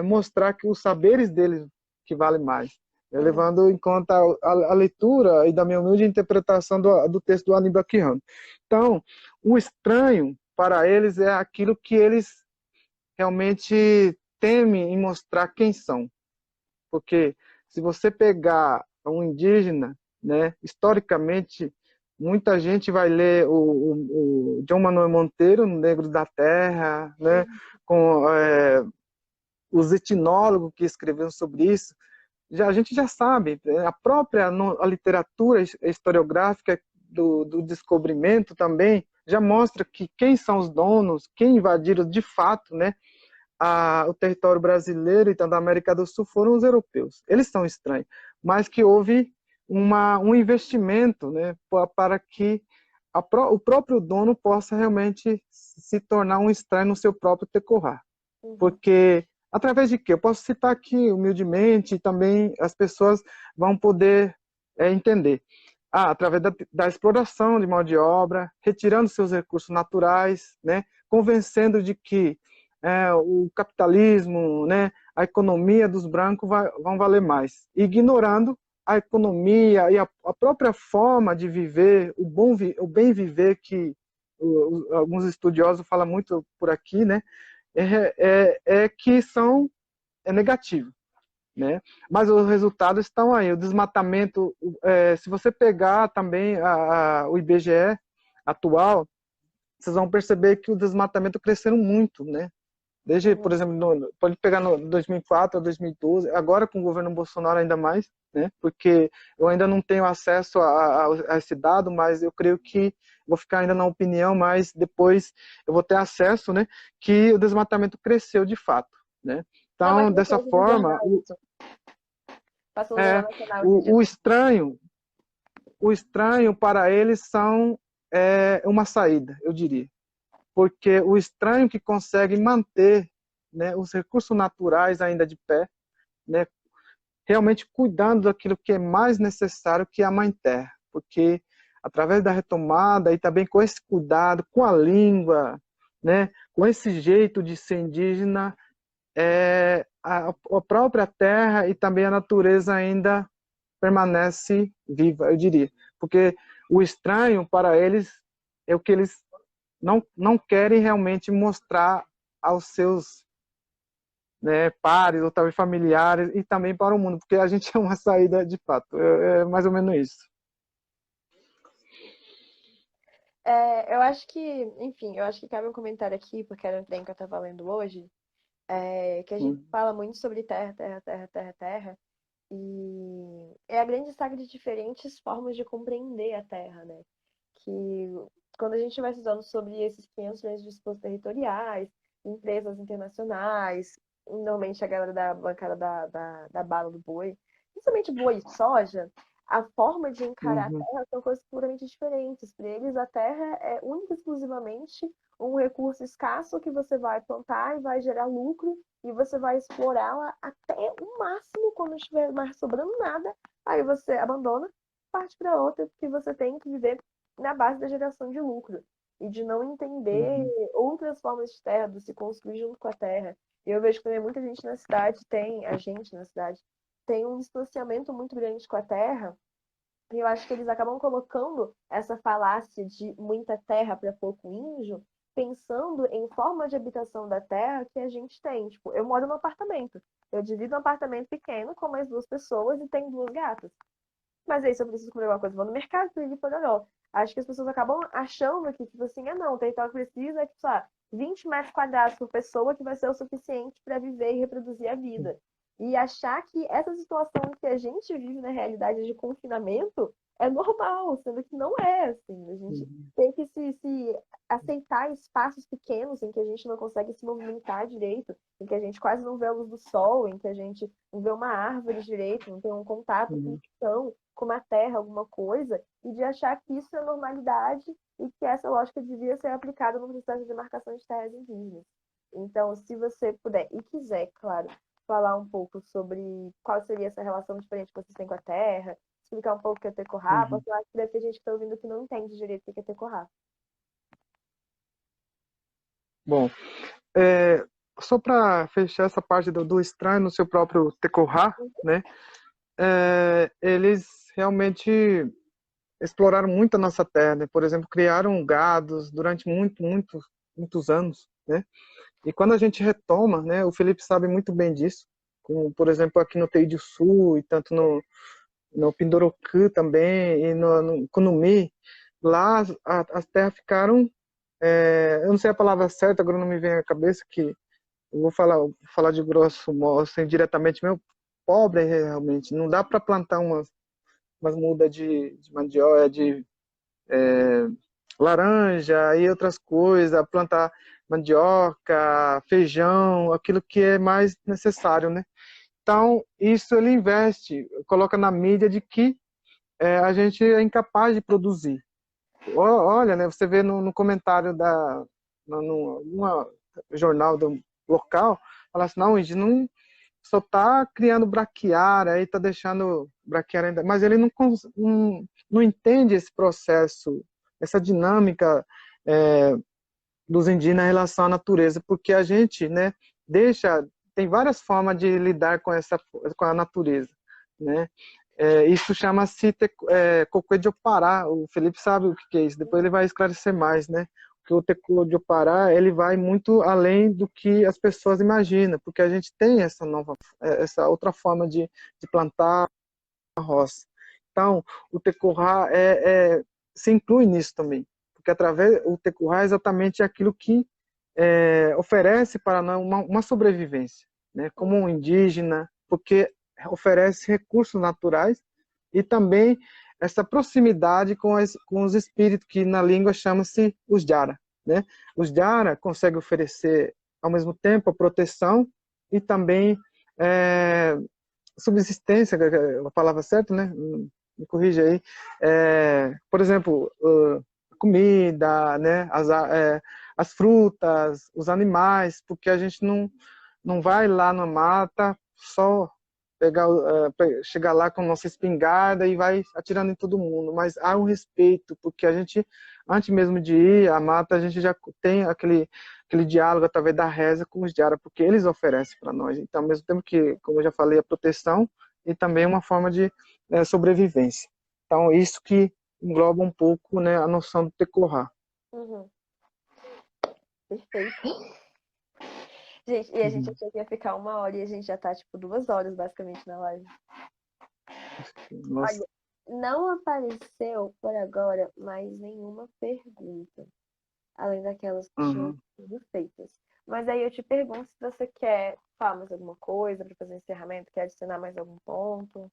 mostrar que os saberes deles que valem mais. Uhum. Levando em conta a leitura e da minha humilde interpretação do texto do Aníbal Quijano. Então, o estranho para eles é aquilo que eles realmente temem em mostrar quem são. Porque se você pegar um indígena, né, historicamente, muita gente vai ler o João Manuel Monteiro, Negros da Terra, né, com os etnólogos que escreveram sobre isso, a gente já sabe, a própria a literatura historiográfica do descobrimento também já mostra que quem são os donos, quem invadiram de fato, né, o território brasileiro e da América do Sul foram os europeus. Eles são estranhos, mas que houve um investimento, né, para que o próprio dono possa realmente se tornar um estranho no seu próprio terroir. Uhum. Porque através de quê? Eu posso citar aqui humildemente e também as pessoas vão poder entender. Através da exploração de mão de obra, retirando seus recursos naturais, né, convencendo de que o capitalismo, né, a economia dos brancos vão valer mais, ignorando a economia e a própria forma de viver, o bem viver que alguns estudiosos falam muito por aqui, né, que são negativos, né? Mas os resultados estão aí. O desmatamento, se você pegar também o IBGE atual, vocês vão perceber que o desmatamento cresceram muito, né? Desde, por Uhum. exemplo, pode pegar no 2004 a 2012, agora com o governo Bolsonaro ainda mais, né? Porque eu ainda não tenho acesso a esse dado, mas eu creio que vou ficar ainda na opinião, mas depois eu vou ter acesso, né? Que o desmatamento cresceu de fato, né? Não, Então, mas dessa passou no forma, jornal isso. Passou no Jornal é, Nacional esse dia. o, o estranho, o estranho para eles são uma saída, eu diria, porque o estranho que consegue manter, né, os recursos naturais ainda de pé, né, realmente cuidando daquilo que é mais necessário, que é a Mãe Terra, porque através da retomada e também com esse cuidado com a língua, né, com esse jeito de ser indígena, a própria terra e também a natureza ainda permanece viva, eu diria, porque o estranho para eles é o que eles não querem realmente mostrar aos seus, né, pares ou talvez familiares e também para o mundo, porque a gente é uma saída de fato. É mais ou menos isso. Eu acho que, enfim, eu acho que cabe um comentário aqui, porque era um trem que eu estava lendo hoje, que a gente fala muito sobre terra, terra, terra, terra, terra, e é a grande saga de diferentes formas de compreender a terra, né? Que quando a gente vai estudando sobre esses 500 milhões de disputas territoriais, empresas internacionais, normalmente a galera da bancada da bala do boi, principalmente boi e soja, a forma de encarar a Uhum, terra são coisas puramente diferentes. Para eles, a terra é única e exclusivamente um recurso escasso que você vai plantar e vai gerar lucro e você vai explorá-la até o máximo quando não estiver mais sobrando nada, aí você abandona, parte para outra, porque você tem que viver na base da geração de lucro e de não entender uhum, outras formas de terra, de se construir junto com a terra. E eu vejo que também muita gente na cidade tem, a gente na cidade, tem um distanciamento muito grande com a terra. E eu acho que eles acabam colocando essa falácia de muita terra para pouco índio, pensando em forma de habitação da terra que a gente tem. Tipo, eu moro num apartamento. Eu divido um apartamento pequeno com mais duas pessoas e tenho duas gatas. Mas aí, se eu preciso comer alguma coisa, vou no mercado, pedir pororó. Acho que as pessoas acabam achando que, tipo assim, não, o território precisa, é, tipo, 20 metros quadrados por pessoa que vai ser o suficiente para viver e reproduzir a vida. E achar que essa situação que a gente vive na realidade de confinamento é normal, sendo que não é, assim. A gente tem que se aceitar espaços pequenos em que a gente não consegue se movimentar direito, em que a gente quase não vê a luz do sol, em que a gente não vê uma árvore direito, não tem um contato com o chão, com uma terra, alguma coisa, e de achar que isso é normalidade e que essa lógica devia ser aplicada no processo de demarcação de terras indígenas. Então, se você puder e quiser, claro, falar um pouco sobre qual seria essa relação diferente que vocês têm com a terra, explicar um pouco o que é Tecorá, porque eu acho que deve ter gente que está ouvindo que não entende direito o que é Tecorá. Bom, só para fechar essa parte do estranho no seu próprio Tecorá, né? Eles realmente exploraram muito a nossa terra, né? Por exemplo, criaram gados durante muitos anos, né? E quando a gente retoma, né? O Felipe sabe muito bem disso, como, por exemplo, aqui no Teide Sul e tanto no Pindorocu também e no Kunumi, lá as terras ficaram, eu não sei a palavra certa, agora não me vem à cabeça, que eu vou falar de grosso modo, assim, diretamente, meu pobre realmente, não dá para plantar umas mudas de mandioca, de laranja e outras coisas, plantar mandioca, feijão, aquilo que é mais necessário, né? Então, isso ele investe, coloca na mídia de que a gente é incapaz de produzir. Olha, né, você vê no comentário numa jornal do local, fala assim, não, a gente não só está criando braquiária, aí está deixando braquiária ainda, mas ele não entende esse processo, essa dinâmica dos indígenas em relação à natureza, porque a gente, né, tem várias formas de lidar com a natureza, né? Isso chama-se Cocuê de Opará. O Felipe sabe o que é isso. Depois ele vai esclarecer mais, né? Que o Teco de Opará ele vai muito além do que as pessoas imaginam, porque a gente tem essa outra forma de plantar a roça. Então, o Tecorá se inclui nisso também, porque através o Tecorá é exatamente aquilo que oferece para nós uma sobrevivência, né? Como um indígena, porque oferece recursos naturais e também essa proximidade com os espíritos que na língua chama-se os Jara, né? Os Jara conseguem oferecer ao mesmo tempo a proteção e também subsistência, a palavra certa, né? Me corrija aí. Por exemplo, comida, né? As frutas, os animais, porque a gente não vai lá na mata só chegar lá com nossa espingarda e vai atirando em todo mundo, mas há um respeito, porque a gente, antes mesmo de ir à mata, a gente já tem aquele diálogo através da reza com os diários, porque eles oferecem para nós. Então, ao mesmo tempo que, como eu já falei, a proteção e também uma forma de sobrevivência. Então, isso que engloba um pouco, né, a noção do Tecorá. Uhum. Perfeito. Gente, e a gente achou que ia ficar 1 hora e a gente já tá, tipo, 2 horas, basicamente, na live. Nossa. Olha, não apareceu, por agora, mais nenhuma pergunta, além daquelas que tinham sido feitas. Mas aí eu te pergunto se você quer falar mais alguma coisa para fazer encerramento, quer adicionar mais algum ponto.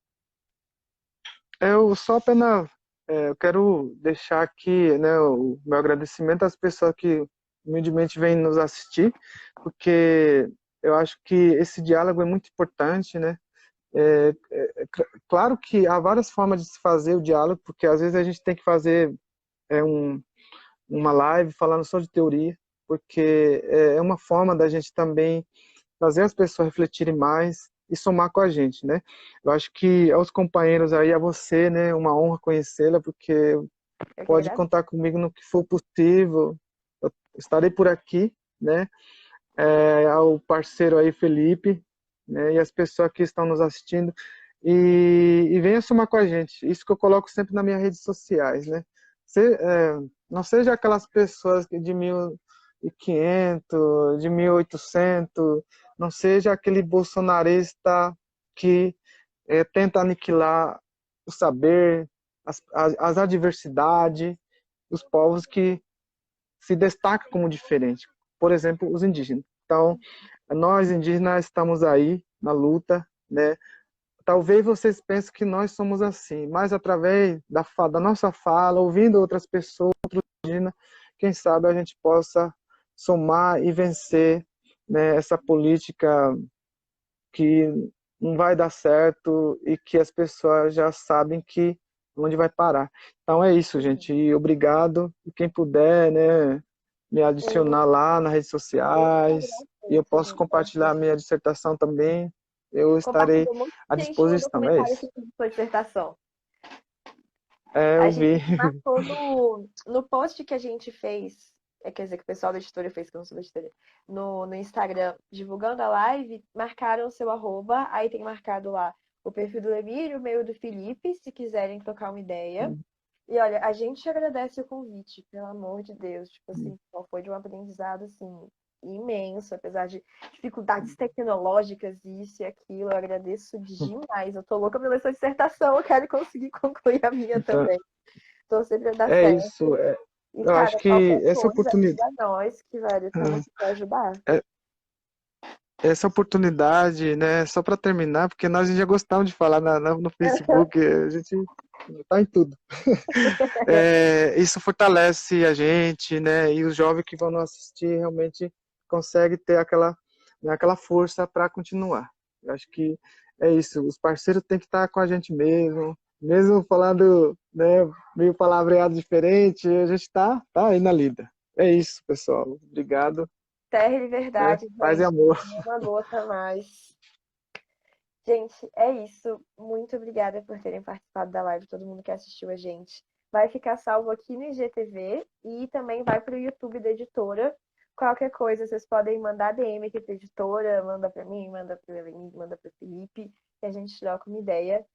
Eu só apenas eu quero deixar aqui, né, o meu agradecimento às pessoas que humildemente vêm nos assistir, porque eu acho que esse diálogo é muito importante, né? Claro que há várias formas de se fazer o diálogo, porque às vezes a gente tem que fazer uma live falando só de teoria, porque é uma forma da gente também fazer as pessoas refletirem mais e somar com a gente, né? Eu acho que aos companheiros aí, a você, né, uma honra conhecê-la, porque pode contar comigo no que for possível. Eu estarei por aqui, né? Ao parceiro aí, Felipe, né? E as pessoas que estão nos assistindo. E venha somar com a gente. Isso que eu coloco sempre nas minhas redes sociais, né? Não seja aquelas pessoas de 1.500, de 1.800, não seja aquele bolsonarista que tenta aniquilar o saber, as adversidades, os povos que se destacam como diferentes. por exemplo, os indígenas. Então, nós indígenas estamos aí na luta, né? Talvez vocês pensem que nós somos assim, mas através da nossa fala, ouvindo outras pessoas, outros indígenas, quem sabe a gente possa somar e vencer, né, essa política que não vai dar certo e que as pessoas já sabem que onde vai parar. Então é isso, gente. E obrigado. E quem puder, né, me adicionar lá nas redes sociais, e eu posso compartilhar a minha dissertação também, eu estarei Compartilhou um monte à de gente mandou disposição. É comentário isso. sobre sua dissertação. É, A eu gente vi. marcou no post que a gente fez, quer dizer, que o pessoal da editora fez, que eu não sou da editora, no Instagram, divulgando a live, marcaram o seu arroba, aí tem marcado lá o perfil do Emílio, o meu e do Felipe, se quiserem trocar uma ideia. E olha, a gente agradece o convite, pelo amor de Deus. Tipo assim, foi de um aprendizado assim imenso, apesar de dificuldades tecnológicas, isso e aquilo. Eu agradeço demais. Eu tô louca pela sua dissertação, eu quero conseguir concluir a minha Então, também. Tô sempre a dar é certo. isso. E, Eu acho cara, que qualquer coisa, ajuda nós, que, velho, estamos aqui pra ajudar. essa oportunidade, né, só para terminar, porque nós já gostamos de falar no Facebook, a gente tá em tudo. Isso fortalece a gente, né, e os jovens que vão nos assistir realmente conseguem ter aquela força para continuar. Eu acho que é isso, os parceiros têm que estar com a gente mesmo falando, né, meio palavreado diferente, a gente tá aí na lida. É isso, pessoal. Obrigado. Terra e Né? verdade, Paz e gente. amor. Uma gota a mais. Gente, é isso. Muito obrigada por terem participado da live, todo mundo que assistiu a gente. Vai ficar salvo aqui no IGTV e também vai para o YouTube da editora. Qualquer coisa, vocês podem mandar DM aqui para a editora, manda para mim, manda para o Eleni, manda para o Felipe, que a gente troca uma ideia.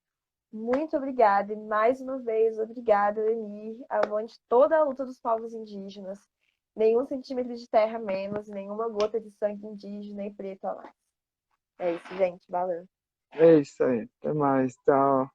Muito obrigada e mais uma vez, obrigada, Eleni, avante toda a luta dos povos indígenas. Nenhum centímetro de terra menos, nenhuma gota de sangue indígena e preto a mais. É isso, gente. Valeu. É isso aí. Até mais. Tchau.